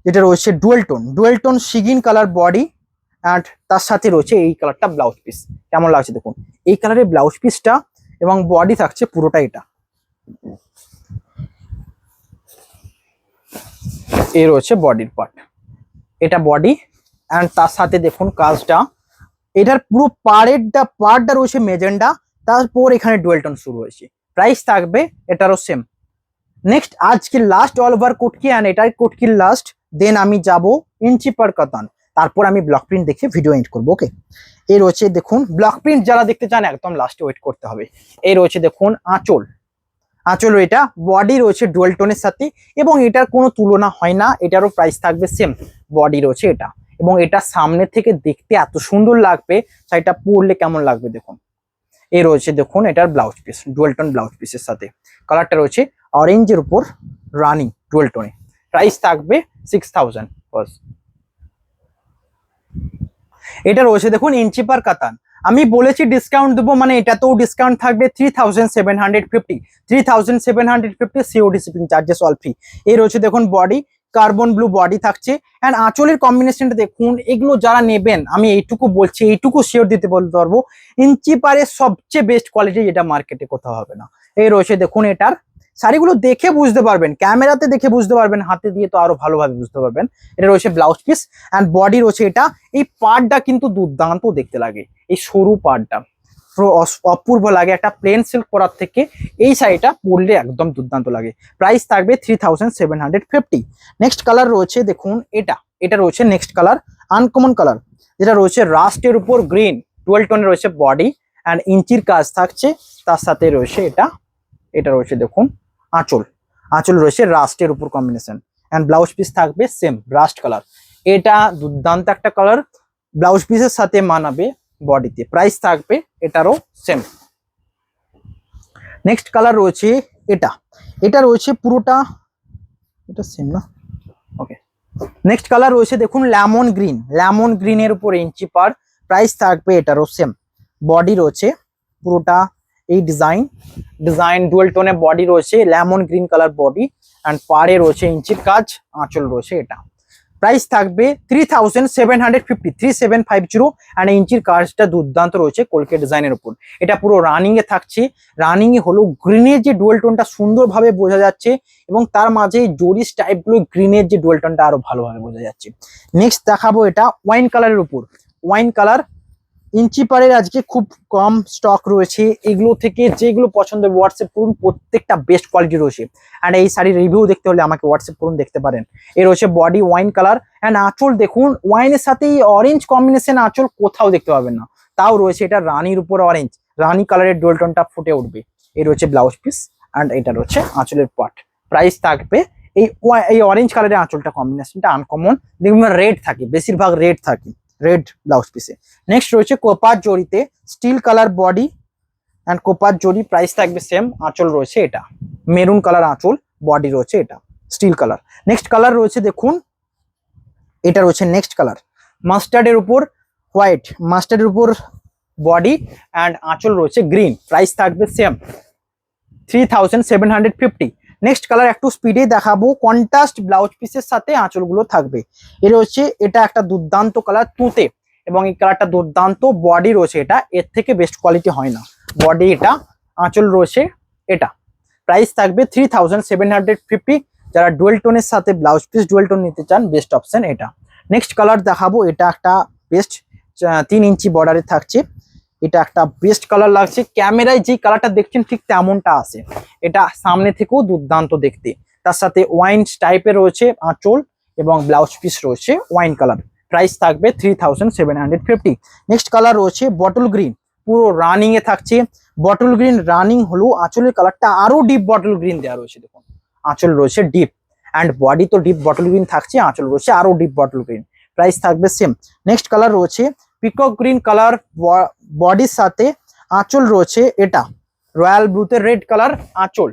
যেটা রয়েছে ডুয়েল টোন সিগিন কালার বডি অ্যান্ড তার সাথে রয়েছে এই কালারটা ব্লাউজ পিস। কেমন লাগছে দেখুন, এই কালারের ব্লাউজ পিসটা এবং বডি থাকছে পুরোটা এটা। এই রয়েছে বডির পার্ট, এটা বডি অ্যান্ড তার সাথে দেখুন কাজটা, এটার পুরো পার্টটা রয়েছে মেজেন্ডা, তারপর এখানে ডুয়েল টোন শুরু হয়েছে। প্রাইস থাকবে এটারও সেম। নেক্সট আজকে লাস্ট অল ওভার কোটকি অ্যান্ড এটাই কোটকির লাস্ট, দেন আমি যাব ইঞ্চি পার কাতান, তারপর আমি ব্লক প্রিন্ট দেখে ভিডিও এন্ড করবো। ওকে, এই রয়েছে দেখুন ব্লক প্রিন্ট, যারা দেখতে চান একদম লাস্টে ওয়েট করতে হবে। এই রয়েছে দেখুন আঁচল এটা, বডি রয়েছে ডুয়েল টোনের সাথে, এবং এটার কোনো তুলনা হয় না, এটারও প্রাইস থাকবে সেম। বডি রয়েছে এটা, এবং এটা সামনে থেকে দেখতে এত সুন্দর লাগবে, শাড়িটা পরলে কেমন লাগবে দেখুন। এই রয়েছে দেখুন এটার blouse piece, dual tone blouse পিসের সাথে। কালারটা রয়েছে অরেঞ্জের উপর রানি ডুয়েল টোনে। প্রাইস থাকবে 6000 বাস। এটা রয়েছে দেখুন ইঞ্চি পার কাতান, আমি বলেছি ডিসকাউন্ট দেবো, মানে এটাতেও ডিসকাউন্ট থাকবে 3750, 3750 COD shipping charges all free. এই রয়েছে দেখুন বডি, কার্বন ব্লু বডি থাকছে। অ্যান্ড আঁচলের কম্বিনেশনটা দেখুন, এগুলো যারা নেবেন আমি এইটুকু বলছি, এইটুকু শিওর দিতে বলতে পারবো, ইঞ্চি পারে সবচেয়ে বেস্ট কোয়ালিটি, যেটা মার্কেটে কোথাও হবে না। এই রয়েছে দেখুন, এটার শাড়িগুলো দেখে বুঝতে পারবেন, ক্যামেরাতে দেখে বুঝতে পারবেন, হাতে দিয়ে তো আরো ভালোভাবে বুঝতে পারবেন। এটা রয়েছে ব্লাউজ পিস অ্যান্ড বডি রয়েছে এটা। এই পার্টটা কিন্তু দুর্দান্ত দেখতে লাগে, এই সরু পার্টটা অপূর্ব লাগে, একটা প্লেন সিল্ক পরার থেকে এই শাড়িটা পরলে একদম দুর্দান্ত লাগে। প্রাইস থাকবে 3750। নেক্সট কালার রয়েছে দেখুন এটা, এটা রয়েছে নেক্সট কালার, আনকমন কালার, যেটা রয়েছে রাস্টের উপর গ্রিন, 12 টোনের রয়েছে বডি অ্যান্ড ইঞ্চির কাজ থাকছে। তার সাথে রয়েছে এটা, এটা রয়েছে দেখুন আঁচল, আঁচল রয়েছে রাস্টের উপর কম্বিনেশন অ্যান্ড ব্লাউজ পিস থাকবে সেম রাস্ট কালার। এটা দুর্দান্ত একটা কালার, ব্লাউজ পিসের সাথে মানাবে বডিতে। প্রাইস থাকবে এটারও সেম। নেক্সট কালার রয়েছে এটা, এটা রয়েছে পুরোটা, এটা সেম না, ওকে। নেক্সট কালার রয়েছে দেখুন লেমন গ্রিন, লেমন গ্রিনের উপর ইঞ্চি পার, প্রাইস থাকবে এটারও সেম। বডি রয়েছে পুরোটা এই ডিজাইন, ডিজাইন ডুয়েল টোনে বডি রয়েছে, lemon green colour body and পাড়ে রয়েছে ইঞ্চির কাজ, আঁচল রয়েছে এটা। প্রাইস থাকবে 3750, 3750 অ্যান্ড ইঞ্চির কাজটা দুর্দান্ত রয়েছে কলকে ডিজাইনের উপর। এটা পুরো রানিং এ থাকছে, রানিং এ হলো গ্রিনের যে ডুয়েল টোনটা সুন্দরভাবে বোঝা যাচ্ছে এবং তার মাঝে জরিস টাইপগুলো গ্রিনের যে ডুয়েল টোনটা আরো ভালোভাবে বোঝা যাচ্ছে। নেক্সট দেখাবো এটা ওয়াইন কালারের উপর, ওয়াইন কালার ইঞ্চি পারের আজকে খুব কম স্টক রয়েছে, এগুলো থেকে যেগুলো পছন্দ হোয়াটসঅ্যাপ করুন, প্রত্যেকটা বেস্ট কোয়ালিটি রয়েছে। অ্যান্ড এই শাড়ির রিভিউ দেখতে হলে আমাকে হোয়াটসঅ্যাপ করুন, দেখতে পারেন। এর রয়েছে বডি ওয়াইন কালার অ্যান্ড আঁচল দেখুন, ওয়াইনের সাথে এই অরেঞ্জ কম্বিনেশন আঁচল কোথাও দেখতে পাবেন না, তাও রয়েছে এটা রানির উপর অরেঞ্জ, রানি কালারের ডুয়েল টোনটা ফুটে উঠবে। এই রয়েছে ব্লাউজ পিস অ্যান্ড এটা রয়েছে আঁচলের পার্ট। প্রাইস থাকবে এই অরেঞ্জ কালারের আঁচলটা কম্বিনেশনটা আনকমন, দেখুন রেড থাকে, বেশিরভাগ রেড থাকে, রেড ব্লাউজ পিসে। নেক্সট রয়েছে কোপার জরিতে স্টিল কালার বডি অ্যান্ড কোপার জরি, প্রাইস থাকবে সেম। আঁচল রয়েছে এটা মেরুন কালার আঁচল, বডি রয়েছে এটা স্টিল কালার। নেক্সট কালার রয়েছে দেখুন, এটা রয়েছে নেক্সট কালার মাস্টার্ডের উপর হোয়াইট, মাস্টার্ডের উপর বডি অ্যান্ড আঁচল রয়েছে গ্রিন, প্রাইস থাকবে সেম 3750। নেক্সট কালার একটু স্পিডে দেখাবো, কন্ট্রাস্ট ব্লাউজ পিসের সাথে আঁচলগুলো থাকবে। এর হচ্ছে এটা একটা দুর্দান্ত কালার তুঁতে, এবং এই কালারটা দুর্দান্ত, বডি রয়েছে এটা, এর থেকে বেস্ট কোয়ালিটি হয় না বডি এটা, আঁচল রয়েছে এটা। প্রাইস থাকবে 3750। যারা ডুয়েল টোনের সাথে ব্লাউজ পিস ডুয়েল টোন নিতে চান, বেস্ট অপশন এটা। নেক্সট কালার দেখাবো, এটা একটা বেস্ট 3 ইঞ্চি বর্ডারে থাকছে, এটা একটা বেস্ট কালার লাগছে, ক্যামেরায় যে কালারটা দেখছেন ঠিক তেমনটা আছে, এটা সামনে থেকেও দুর্দান্ত দেখতে। তার সাথে ওয়াইন টাইপের রয়েছে আঁচল এবং ব্লাউজ পিস রয়েছে ওয়াইন কালার। প্রাইস থাকবে 3750। নেক্সট কালার রয়েছে বটল গ্রিন, পুরো রানিং এ থাকছে, বটল গ্রিন রানিং হলো, আঁচলের কালারটা আরো ডিপ বটল গ্রিন দেওয়া রয়েছে, দেখুন আঁচল রয়েছে ডিপ অ্যান্ড বডি তো ডিপ বটল গ্রিন থাকছে, আঁচল রয়েছে আরো ডিপ বটল গ্রিন। প্রাইস থাকবে সেম। নেক্সট কালার রয়েছে পিকক গ্রিন কালার, বডির সাথে আঁচল রয়েছে এটা রয়্যাল ব্লুতে রেড কালার আঁচল,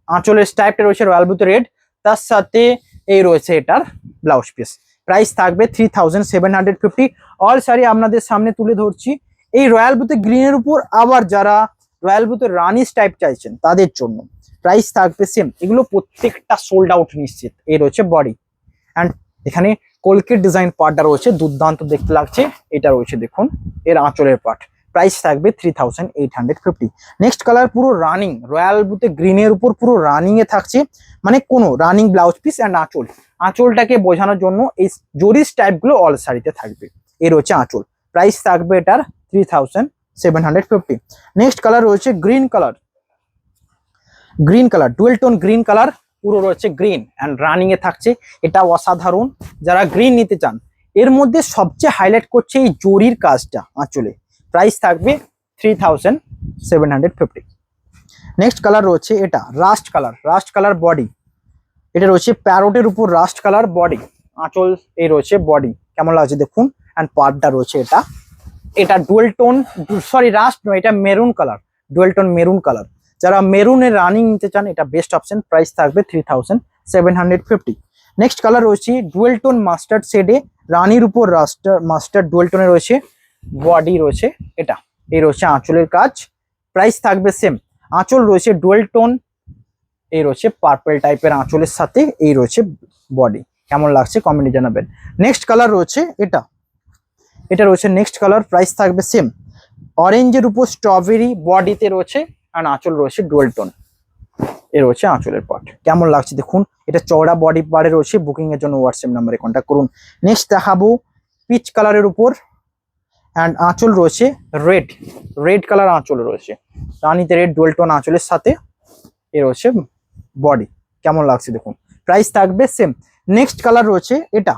আঁচলের স্টাইপটা রয়েছে রয়্যাল ব্লুতে রেড, তার সাথে এই রয়েছে এটার ব্লাউজ পিস। প্রাইস থাকবে 3750। অল শাড়ি আপনাদের সামনে তুলে ধরছি এই রয়্যাল ব্লুতে গ্রিনের উপর, আবার যারা রয়্যাল ব্লুতে রানিস টাইপ চাইছেন তাদের জন্য প্রাইস থাকবে সেম। এগুলো প্রত্যেকটা সোল্ড আউট নিশ্চিত। এই রয়েছে বডি অ্যান্ড এখানে কলকেট ডিজাইন পার্টটা রয়েছে, দুর্দান্ত দেখতে লাগছে। এটা রয়েছে দেখুন এর আঁচলের পার্ট, প্রাইস থাকবে 3850। নেক্সট কালার পুরো রানিং, রয়্যাল ব্লুতে গ্রিনের উপর পুরো রানিং এ থাকছে, মানে কোনো রানিং ব্লাউজ পিস অ্যান্ড আঁচল, আঁচলটাকে বোঝানোর জন্য এই জরিস টাইপ গুলো অল শাড়িতে থাকবে। এর হচ্ছে আঁচল, প্রাইস থাকবে এটার 3750। নেক্সট কালার রয়েছে green colour, green colour dual tone green colour, পুরো রয়েছে গ্রিন অ্যান্ড রানিং এ থাকছে, এটা অসাধারণ। যারা গ্রিন নিতে চান, এর মধ্যে সবচেয়ে হাইলাইট করছে এই জরির কাজটা আঁচলে। প্রাইস থাকবে 3750। নেক্সট কালার রয়েছে এটা rushed colour, rushed colour body, এটা রয়েছে প্যারোটের উপর রাস্ট কালার বডি, আঁচল এই রয়েছে বডি, কেমন লাগছে দেখুন অ্যান্ড পার্টটা রয়েছে এটা, এটা ডুয়েল টোন, সরি রাস্ট নয়, এটা maroon colour, dual tone maroon colour. যারা মেরুনের রানিং নিতে চান, এটা বেস্ট অপশন। প্রাইস থাকবে 750। নেক্সট কালার রয়েছে ডুয়েল টোন মাস্টার্ড শেডে রানীর উপর মাস্টার্ড ডুয়েল টোনে রয়েছে, বডি রয়েছে এটা, এই রয়েছে আঁচলের কাজ, প্রাইস থাকবে সেম। আঁচল রয়েছে ডুয়েল টোন, এই রয়েছে পার্পল টাইপের আঁচলের সাথে, এই রয়েছে বডি। কেমন লাগছে কমেন্টে জানাবেন। নেক্সট কালার রয়েছে এটা, এটা রয়েছে নেক্সট কালার, প্রাইস থাকবে সেম। অরেঞ্জের উপর স্ট্রবেরি, বডিতে রয়েছে আর আঁচল রয়েছে ডুয়েল টোন, এ রয়েছে আঁচলের পার্ট। কেমন লাগছে দেখুন, এটা চওড়া বডি পার্টে রয়েছে। বুকিং এর জন্য হোয়াটসঅ্যাপ নাম্বারে কন্ট্যাক্ট করুন। নেক্সট দেখাবো পিচ কালারের উপর, অ্যান্ড আঁচল রয়েছে রেড, রেড কালার আঁচল রয়েছে, রানীতে রেড ডুয়েল টোন আঁচলের সাথে, এ রয়েছে বডি। কেমন লাগছে দেখুন, প্রাইস থাকবে সেম। নেক্সট কালার রয়েছে এটা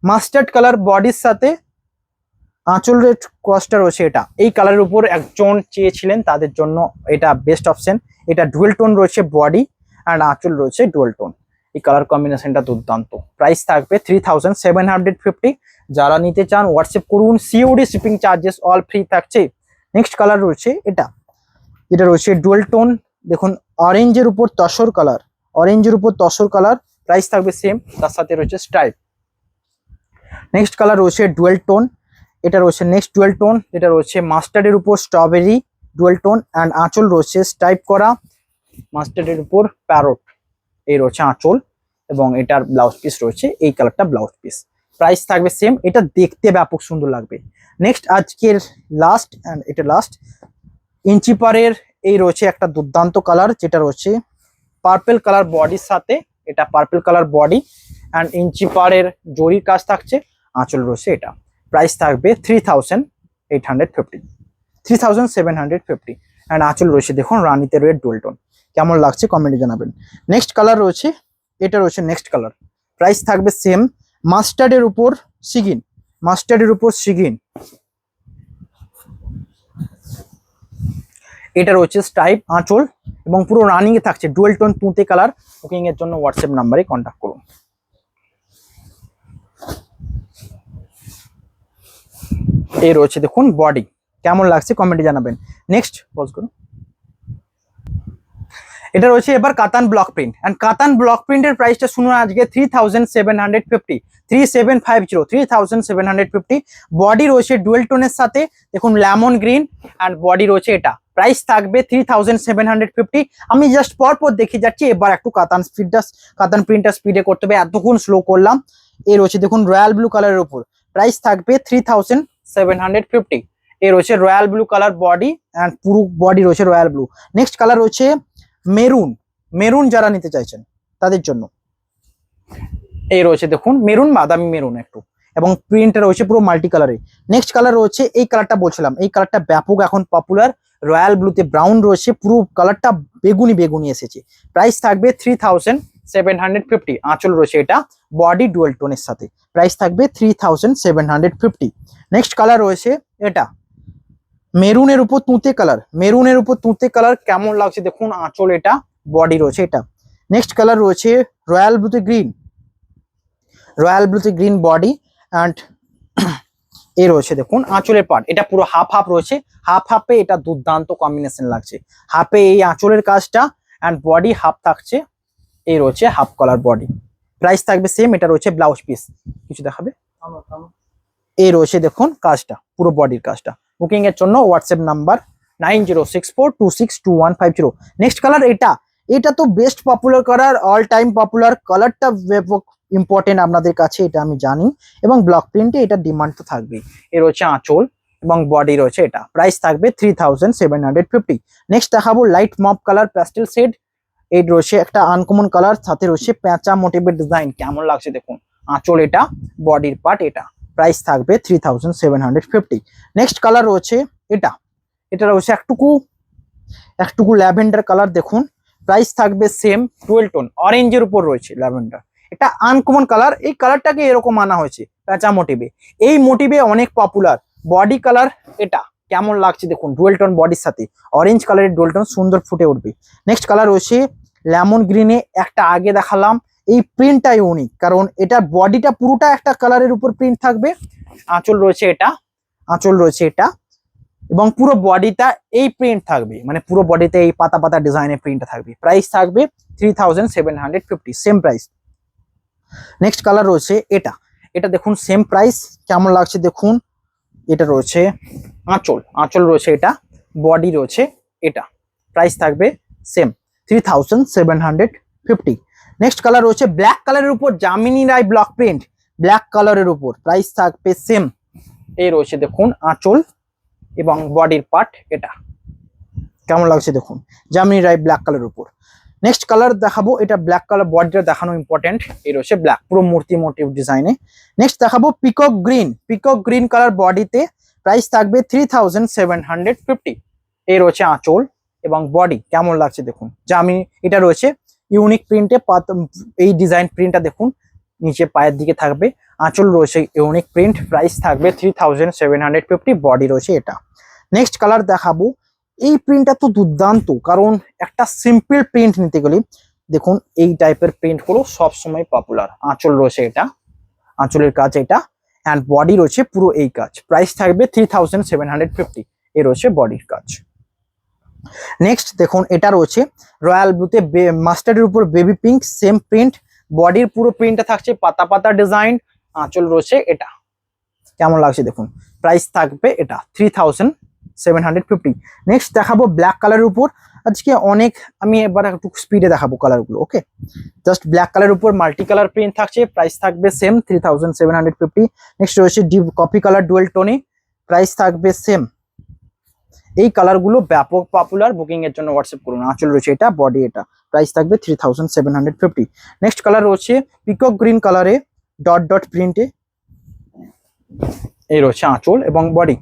মাস্টার্ড কালার, বডির সাথে আঁচলের কস্টটা রয়েছে এটা। এই কালারের উপর একজন চেয়েছিলেন, তাদের জন্য এটা বেস্ট অপশন। এটা ডুয়েল টোন রয়েছে বডি অ্যান্ড আঁচল রয়েছে ডুয়েল টোন, এই কালার কম্বিনেশনটা দুর্দান্ত। প্রাইস থাকবে 3750। যারা নিতে চান হোয়াটসঅ্যাপ করুন, COD shipping charges all free থাকছে। নেক্সট কালার রয়েছে এটা, এটা রয়েছে ডুয়েল টোন, দেখুন অরেঞ্জের উপর তসর কালার, অরেঞ্জের উপর তসর কালার, প্রাইস থাকবে সেম, তার সাথে রয়েছে স্ট্রাইপ। নেক্সট কালার রয়েছে ডুয়েল টোন, এটা রয়েছে নেক্সট ডুয়েল টোন, এটা রয়েছে মাস্টার্ডের উপর স্ট্রবেরি ডুয়েল টোন অ্যান্ড আঁচল রয়েছে স্ট্রাইপ করা মাস্টার্ডের উপর প্যারট, এই রয়েছে আঁচল এবং এটার ব্লাউজ পিস রয়েছে এই কালারটা ব্লাউজ পিস। প্রাইস থাকবে সেম, এটা দেখতে ব্যাপক সুন্দর লাগবে। নেক্সট আজকের লাস্ট অ্যান্ড এটা লাস্ট ইঞ্চি পারের, এই রয়েছে একটা দুর্দান্ত কালার, যেটা রয়েছে পার্পল কালার বডির সাথে, এটা পার্পল কালার বডি অ্যান্ড ইঞ্চি পারের জরির কাজ থাকছে, আঁচল রয়েছে এটা। প্রাইস থাকবে 3850, 3750 অ্যান্ড আঁচল রয়েছে দেখুন রানীতে রেড ডুয়েল টোন। কেমন লাগছে কমেন্টে জানাবেন। নেক্সট কালার রয়েছে এটা, রয়েছে নেক্সট কালার, প্রাইস থাকবে সেম। মাস্টার্ডের উপর সিগিন, মাস্টার্ডের উপর সিগিন, এটা রয়েছে স্ট্রাইপ আঁচল এবং পুরো রানিং এ থাকছে ডুয়েল টোন তুঁতে কালার। বুকিং এর জন্য হোয়াটসঅ্যাপ নাম্বারে কন্ট্যাক্ট করুন। এই রয়েছে দেখুন বডি। কেমন লাগছে কমেন্টে জানাবেন। নেক্সট পজ করুন, এটা রয়েছে এবার কাতান ব্লক প্রিন্ট, এন্ড কাতান ব্লক প্রিন্টের প্রাইসটা শুনুন আজকে 3750, 3750। বডি রয়েছে ডুয়েল টোনের সাথে, দেখুন লেমন গ্রিন অ্যান্ড বডি রয়েছে এটা। প্রাইস থাকবে 3750। আমি জাস্ট পরপর দেখে যাচ্ছি, এবার একটু কাতান প্রিন্টটা স্পিডে করতে হবে, এতক্ষণ স্লো করলাম। এ রয়েছে দেখুন রয়্যাল ব্লু কালারের উপর, প্রাইস থাকবে 3750। এ রয়েছে royal blue colour body and পুরো বডি রয়েছে রয়্যাল ব্লু। নেক্সট কালার রয়েছে মেরুন, মেরুন যারা নিতে চাইছেন তাদের জন্য এই রয়েছে দেখুন মেরুন, বাদামি মেরুন একটু, এবং প্রিন্টটা রয়েছে পুরো মাল্টি কালারে। নেক্সট কালার রয়েছে এই কালারটা বলছিলাম, এই কালারটা ব্যাপক এখন পপুলার, রয়্যাল ব্লুতে ব্রাউন রয়েছে, পুরো কালারটা বেগুনি বেগুনি এসেছে। প্রাইস থাকবে 3750। আঁচল রয়েছে এটা বডি ডুয়েল টোনের সাথে, প্রাইস থাকবে 3750। নেক্সট কালার রয়েছে এটা মেরুনের উপর তুঁতে কালার, মেরুনের উপর তুঁতে কালার, কেমন লাগছে দেখুন আঁচল এটা, বডি রয়েছে এটা। নেক্সট কালার রয়েছে রয়্যাল ব্লুতে গ্রিন, রয়্যাল ব্লুতে গ্রিন বডি অ্যান্ড এ রয়েছে দেখুন আঁচলের পার্ট, এটা পুরো হাফ হাফ রয়েছে, হাফ হাফে এটা দুর্দান্ত কম্বিনেশন লাগছে। হাফে এই আঁচলের কাজটা অ্যান্ড বডি হাফ থাকছে, এই রয়েছে হাফ কালার বডি। প্রাইস থাকবে সেম, এটা রয়েছে ব্লাউজ পিস। কিছু দেখাবে, এই রয়েছে দেখুন কাজটা, পুরো বডির কাজটা। বুকিং এর জন্য হোয়াটসঅ্যাপ নাম্বার 9064262150। নেক্সট কালার এটা, এটা তো best popular colour, all time popular কালারটা, ব্যাপক ইম্পর্টেন্ট আপনাদের কাছে, এটা আমি জানি, এবং ব্লক প্রিন্টে এটা ডিমান্ড তো থাকবেই। এ রয়েছে আঁচল এবং বডি রয়েছে এটা। প্রাইস থাকবে 3750। নেক্সট দেখাবো light mauve colour pastel shade, এই রয়েছে একটা আনকমন কালার, সাথে রয়েছে প্যাঁচা মোটিভের ডিজাইন। কেমন লাগছে দেখুন আঁচল এটা, বডির পার্ট এটা। প্রাইস থাকবে 3750। নেক্সট কালার রয়েছে এটা, এটা রয়েছে একটুকু ল্যাভেন্ডার কালার, দেখুন প্রাইস থাকবে সেম, ডুয়েল টোন অরেঞ্জের উপর রয়েছে ল্যাভেন্ডার, এটা আনকমন কালার। এই কালারটাকে এরকম আনা হয়েছে প্যাঁচা মোটিভে, এই মোটিভে অনেক পপুলার। বডি কালার এটা, কেমন লাগছে দেখুন ডুয়েল টোন বডির সাথে অরেঞ্জ কালারের ডুয়েল টোন সুন্দর ফুটে উঠবে। নেক্সট কালার রয়েছে লেমন গ্রিনে, একটা আগে দেখালাম, এই প্রিন্টটাই ইউনিক, কারণ এটা বডিটা পুরোটা একটা কালারের উপর প্রিন্ট থাকবে। আঁচল রয়েছে এটা, আঁচল রয়েছে এটা, এবং পুরো বডিটা এই প্রিন্ট থাকবে, মানে পুরো বডিতে এই পাতা পাতা ডিজাইনের প্রিন্ট থাকবে। প্রাইস থাকবে 3750, সেম প্রাইস। নেক্সট কালার রয়েছে এটা, এটা দেখুন সেম প্রাইস, কেমন লাগছে দেখুন। এটা রয়েছে আঁচল, আঁচল রয়েছে এটা, বডি রয়েছে এটা, প্রাইস থাকবে সেম 3750। নেক্সট কালার রয়েছে ব্ল্যাক কালারের উপর জামিনী রায় ব্লক প্রিন্ট, ব্ল্যাক কালারের উপর প্রাইস থাকবে সেম। এই রয়েছে দেখুন আঁচল এবং বডির পার্ট এটা, কেমন লাগছে দেখুন, জামিনী রায় ব্ল্যাক কালারের উপর। নেক্সট কালার দেখাবো, এটা ব্ল্যাক কালার, বডিটা দেখানো ইম্পর্টেন্ট। এই রয়েছে ব্ল্যাক, পুরো মূর্তি মোটিভ ডিজাইনে। নেক্সট দেখাবো peacock green, peacock green colour বডিতে, প্রাইস থাকবে 3750। এই রয়েছে আঁচল এবং বডি, কেমন লাগছে দেখুন, জামিনী, এটা রয়েছে ইউনিক প্রিন্টে, এই ডিজাইন প্রিন্টটা দেখুন, নিচে পায়ের দিকে থাকবে, আঁচল রয়েছে ইউনিক প্রিন্ট, প্রাইস থাকবে 3750, বডি রয়েছে এটা। নেক্সট কালার দেখাবো, এই প্রিন্টটা তো দুর্দান্ত, কারণ একটা সিম্পল প্রিন্ট নিতে গেলে দেখুন এই টাইপের প্রিন্ট গুলো সবসময় পপুলার। আঁচল রয়েছে এটা, আঁচলের কাজ এটা, অ্যান্ড বডি রয়েছে পুরো এই কাজ, প্রাইস থাকবে 3750। এ রয়েছে বডির কাজ। নেক্সট দেখুন এটা রয়েছে রয়্যাল ব্লুতে মাস্টার্ডের উপর বেবি পিঙ্ক, সেম প্রিন্ট, বডির পুরো প্রিন্টটা থাকছে পাতা পাতা ডিজাইন, আঁচল রয়েছে এটা, কেমন লাগছে দেখুন, প্রাইস থাকবে এটা 3750। নেক্সট দেখাবো ব্ল্যাক কালারের উপর, আজকে অনেক আমি এবার একটু স্পিডে দেখাবো কালারগুলো, ওকে। জাস্ট ব্ল্যাক কালারের উপর মাল্টি কালার প্রিন্ট থাকছে, প্রাইস থাকবে সেম 3750। নেক্সট রয়েছে ডিপ কফি কালার ডুয়েল টোনে, প্রাইস থাকবে সেম। এই কালারগুলো ব্যাপক পপুলার, বুকিং এর জন্য হোয়াটসঅ্যাপ করুন। আঁচল রয়েছে এটা, বডি এটা, প্রাইস থাকবে 3750। নেক্সট কালার রয়েছে পিকক গ্রিন কালারে ডট ডট প্রিন্টে, এই রয়েছে আঁচল এবং বডি।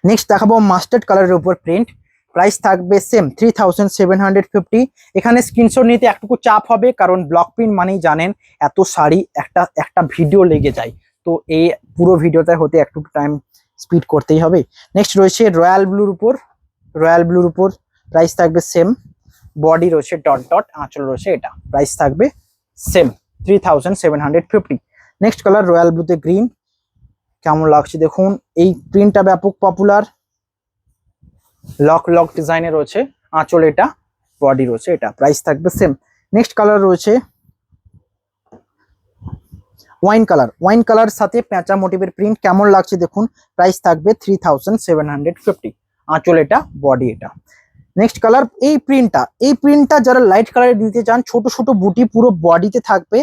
নেক্সট দেখাবো মাস্টার্ড কালারের উপর প্রিন্ট, প্রাইস থাকবে সেম 3750। এখানে স্ক্রিনশট নিতে একটুকু চাপ হবে, কারণ ব্লক প্রিন্ট মানেই জানেন এত শাড়ি একটা ভিডিও লেগে যায়, তো এই পুরো ভিডিওটা হতে একটু টাইম স্পিড করতেই হবে। নেক্সট রয়েছে রয়্যাল ব্লুর উপর, রয়্যাল ব্লুর উপর প্রাইস থাকবে সেম, বডি রয়েছে ডট ডট, আঁচল রয়েছে এটা, প্রাইস থাকবে সেম 3750। নেক্সট কালার রয়্যাল ব্লুতে গ্রিন, কেমন লাগছে দেখুন, এই প্রিন্টটা ব্যাপক পপুলার, লক লক ডিজাইনে রয়েছে, আঁচল এটা, বডি রয়েছে এটা, প্রাইস থাকবে সেম। নেক্সট কালার রয়েছে ওয়াইন কালার, ওয়াইন কালার সাথে পেঁচা মোটিভের প্রিন্ট, কেমন লাগছে দেখুন, প্রাইস থাকবে 3750। আঁচল এটা, বডি এটা। নেক্সট কালার এই প্রিন্টটা যারা লাইট কালারে দিতে চান, ছোট ছোট বুটি পুরো বডিতে থাকবে,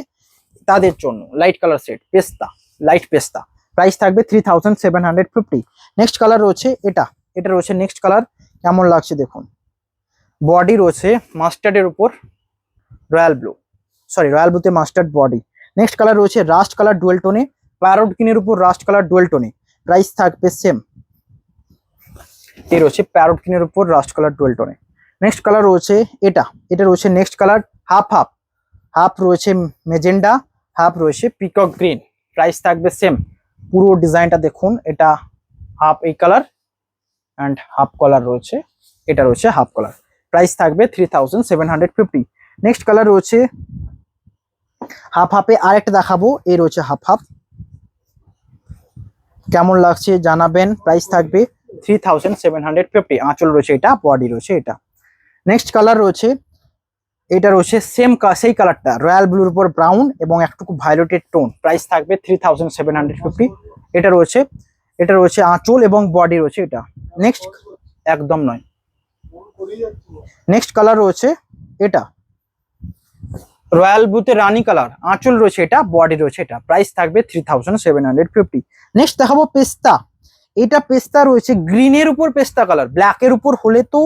তাদের জন্য লাইট কালার সেট পেস্তা, লাইট পেস্তা, প্রাইস থাকবে 3750। নেক্সট কালার রয়েছে এটা, এটা রয়েছে নেক্সট কালার, কেমন লাগছে দেখুন, বডি রয়েছে মাস্টার্ডের উপর রয়্যাল ব্লু, সরি রয়্যাল ব্লুতে মাস্টার্ড বডি। নেক্সট কালার রয়েছে রাস্ট কালার ডুয়েল টোনে, প্যারট গ্রিনের উপর রাস্ট কালার ডুয়েল টোনে, প্রাইস থাকবে সেম। এই রয়েছে প্যারট গ্রিনের উপর রাস্ট কালার ডুয়েল টোনে। নেক্সট কালার রয়েছে এটা, এটা রয়েছে next colour half half, half রয়েছে মেজেন্ডা, হাফ রয়েছে পিকক গ্রিন, প্রাইস থাকবে সেম। পুরো ডিজাইনটা দেখুন, এটা হাফ এই কালার অ্যান্ড হাফ কালার রয়েছে, এটা রয়েছে হাফ কালার, প্রাইস থাকবে 3750। নেক্সট কালার রয়েছে হাফ হাফে আরেকটা দেখাবো, এই রয়েছে হাফ হাফ, কেমন লাগছে জানাবেন, প্রাইস থাকবে 3750। আঁচল রয়েছে এটা, বডি রয়েছে এটা। নেক্সট কালার রয়েছে এটা রয়েছে সেম সেই কালারটা রয়্যাল ব্লুর উপর ব্রাউন এবং একটুকু ভায়োলেটেড টোন, প্রাইস থাকবে 3750। এটা রয়েছে আঁচল এবং বডি রয়েছে এটা। নেক্সট একদম নয়, নেক্সট কালার রয়েছে এটা রয়্যাল ব্লুতে রানী কালার, আঁচল রয়েছে এটা, বডি রয়েছে এটা, প্রাইস থাকবে 3750। নেক্সট দেখাবো পেস্তা, এটা পেস্তা রয়েছে গ্রিনের উপর পেস্তা কালার, ব্ল্যাকের উপর হলে তো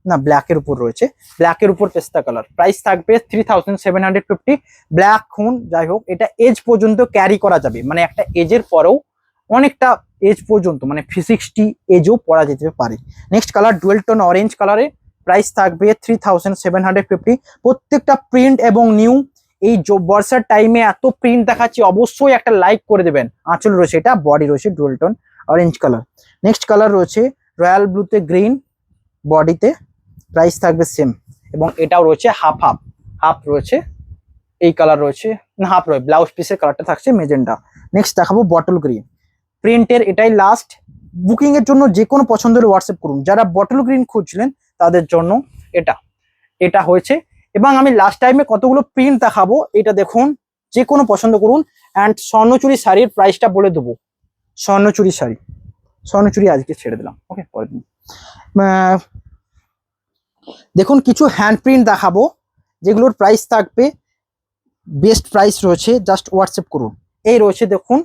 না, ব্ল্যাকের উপর রয়েছে, ব্ল্যাকের উপর পেস্তা কালার, প্রাইস থাকবে 3750। ব্ল্যাক খুন যাই হোক, এটা এজ পর্যন্ত ক্যারি করা যাবে, মানে একটা এজের পরেও অনেকটা এজ পর্যন্ত, মানে 360 এজও পরা যেতে পারে। Next colour dual tone orange কালারে, প্রাইস থাকবে 3750। প্রত্যেকটা প্রিন্ট এবং নিউ, এই বর্ষার টাইমে এত প্রিন্ট দেখাচ্ছি, অবশ্যই একটা লাইক করে দেবেন। আঁচল রয়েছে এটা, বডি রয়েছে dual tone orange colour. Next colour রয়েছে রয়্যাল ব্লুতে গ্রিন, বডিতে, প্রাইস থাকবে সেম, এবং এটাও রয়েছে হাফ হাফ, হাফ রয়েছে এই কালার রয়েছে না, হাফ রয়েছে ব্লাউজ পিসের কালারটা থাকছে মেজেন্ডা। নেক্সট দেখাবো বটল গ্রিন প্রিন্টের, এটাই লাস্ট বুকিং এর জন্য যে কোনো পছন্দ হলে হোয়াটসঅ্যাপ করুন। যারা বটল গ্রিন খুঁজছিলেন তাদের জন্য এটা এটা হয়েছে। এবং আমি লাস্ট টাইমে কতগুলো প্রিন্ট দেখাবো, এটা দেখুন, যে কোনো পছন্দ করুন। অ্যান্ড স্বর্ণচুরি শাড়ির প্রাইসটা বলে দেবো। স্বর্ণচুরি শাড়ি, স্বর্ণচুরি আজকে ছেড়ে দিলাম, ওকে পরের দিন। দেখুন কিছু হ্যান্ড প্রিন্ট দেখাবো যেগুলোর প্রাইস থাকবে, বেস্ট প্রাইস রয়েছে, জাস্ট হোয়াটসঅ্যাপ করুন। এই রয়েছে দেখুন,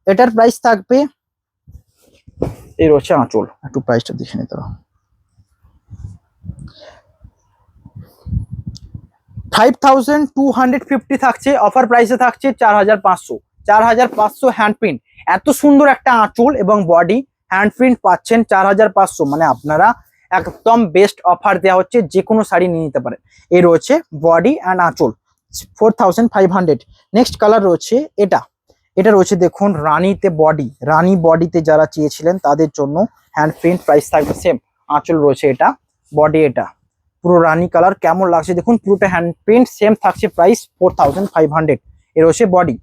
এটার প্রাইস থাকবে, এই রয়েছে আঁচল, একটু প্রাইসটা দেখে নিতে হবে। 5250 থাকছে, অফার প্রাইসে থাকছে 4500। 4500 হ্যান্ড প্রিন্ট, এত সুন্দর একটা আঁচল এবং বডি হ্যান্ড প্রিন্ট পাচ্ছেন 4500, মানে আপনারা একদম বেস্ট অফার দেওয়া হচ্ছে, যে কোনো শাড়ি নিয়ে নিতে পারেন। এই রয়েছে বডি অ্যান্ড আঁচল 4500। নেক্সট কালার রয়েছে এটা, এটা রয়েছে দেখুন রানীতে বডি, রানী বডিতে যারা চেয়েছিলেন তাদের জন্য হ্যান্ড প্রিন্ট, প্রাইস থাকবে সেম। আঁচল রয়েছে এটা, বডি এটা, পুরো রানী কালার, কেমন লাগছে দেখুন, পুরোটা হ্যান্ড প্রিন্ট, সেম থাকছে প্রাইস 4500। এ রয়েছে বডি।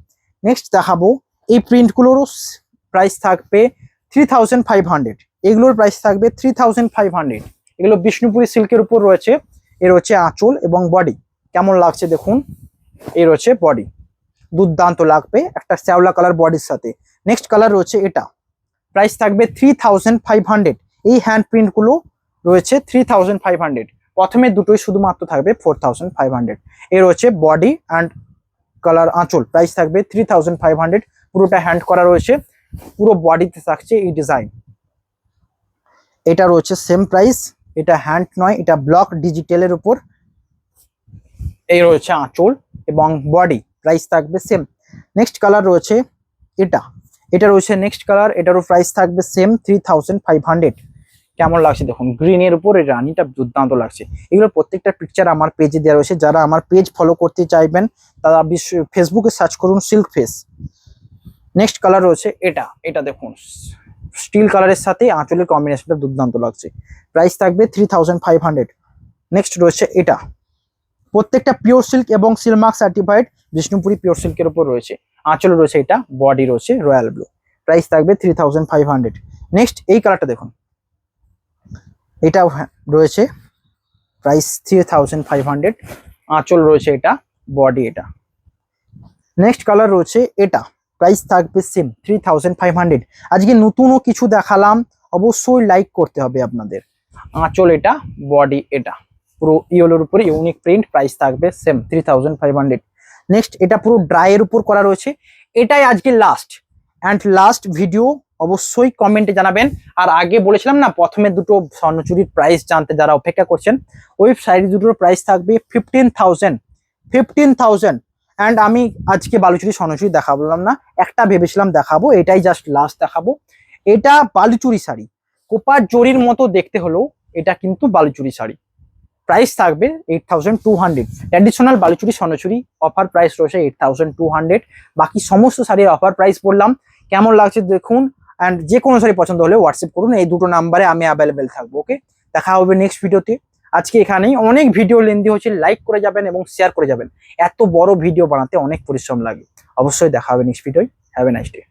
নেক্সট দেখাবো এই প্রিন্টগুলোরও প্রাইস থাকবে 3500, এগুলোর প্রাইস থাকবে 3500। এগুলো বিষ্ণুপুরি সিল্কের উপর রয়েছে। এ রয়েছে আঁচল এবং বডি, কেমন লাগছে দেখুন, এই রয়েছে বডি, দুর্দান্ত লাগবে একটা শ্যাওলা কালার বডির সাথে। নেক্সট কালার রয়েছে এটা, প্রাইস থাকবে 3500। এই হ্যান্ড প্রিন্টগুলো রয়েছে 3500। প্রথমে দুটোই শুধুমাত্র থাকবে 4500। এ রয়েছে বডি অ্যান্ড কালার আঁচল, প্রাইস থাকবে 3500। পুরোটা হ্যান্ড করা রয়েছে, পুরো বডিতে থাকছে এই ডিজাইন। এটা রয়েছে সেম প্রাইস, এটা হ্যান্ড নয়, এটা ব্লক ডিজিটালের উপর। এই রয়েছে আঁচল এবং বডি, প্রাইস থাকবে সেম। নেক্সট কালার রয়েছে এটা, এটা রয়েছে নেক্সট কালার, এটারও প্রাইস থাকবে সেম 3500। কেমন লাগছে দেখুন, গ্রিনের উপর এই রানীটা দুর্দান্ত লাগছে। এগুলো প্রত্যেকটা পিকচার আমার পেজে দেওয়া রয়েছে, যারা আমার পেজ ফলো করতে চাইবেন তারা ফেসবুকে সার্চ করুন সিল্ক ফেস। নেক্সট কালার রয়েছে এটা, এটা দেখুন স্টিল কালারের সাথে আঁচলের কম্বিনেশনটা দুর্দান্ত লাগছে, প্রাইস থাকবে 3500। নেক্সট রয়েছে এটা, প্রত্যেকটা পিওর সিল্ক এবং সিলমার্ক সার্টিফাইড বিষ্ণুপুরি পিওর সিল্কের উপর রয়েছে। আঁচল রয়েছে এটা, বডি রয়েছে রয়্যাল ব্লু, প্রাইস থাকবে 3500। নেক্সট এই কালারটা দেখুন, এটাও রয়েছে প্রাইস 3500। আঁচল রয়েছে এটা, বডি এটা। নেক্সট কালার রয়েছে এটা, প্রাইস থাকবে সেম 3500। আজকে নতুনও কিছু দেখালাম, অবশ্যই লাইক করতে হবে আপনাদের। আঁচল এটা, বডি এটা, পুরো ইয়েলোর উপরে ইউনিক প্রিন্ট, প্রাইস থাকবে সেম 3500। নেক্সট এটা পুরো ড্রাইয়ের উপর করা রয়েছে। এটাই আজকে লাস্ট ভিডিও, অবশ্যই কমেন্টে জানাবেন। আর আগে বলেছিলাম না, প্রথমে দুটো স্বর্ণচুরির প্রাইস জানতে যারা অপেক্ষা করছেন, ওই শাড়ি দুটোর প্রাইস থাকবে 15,000। অ্যান্ড আমি আজকে বালুচুরি স্বর্ণচুরি দেখাবলাম না, একটা ভেবেছিলাম দেখাবো, এটাই জাস্ট লাস্ট দেখাবো। এটা বালুচুরি শাড়ি, কোপার জরির মতো দেখতে হলেও এটা কিন্তু বালুচুরি শাড়ি। প্রাইস থাকবে 8200। Traditional Baluchari Swarnachari offer price রয়েছে 8200। বাকি সমস্ত শাড়ির অফার প্রাইস বললাম। কেমন লাগছে দেখুন, অ্যান্ড যে কোনো শাড়ি পছন্দ হলে হোয়াটসঅ্যাপ করুন, এই দুটো নাম্বারে আমি অ্যাভেলেবেল থাকবো। ওকে, দেখা হবে নেক্সট ভিডিওতে। আজকে এখানেই, অনেক ভিডিও লেন্দি হচ্ছে, লাইক করে যাবেন এবং শেয়ার করে যাবেন। এত বড় ভিডিও বানাতে অনেক পরিশ্রম লাগে। অবশ্যই দেখা হবে নেক্সট ভিডিওয়। Have a nice day.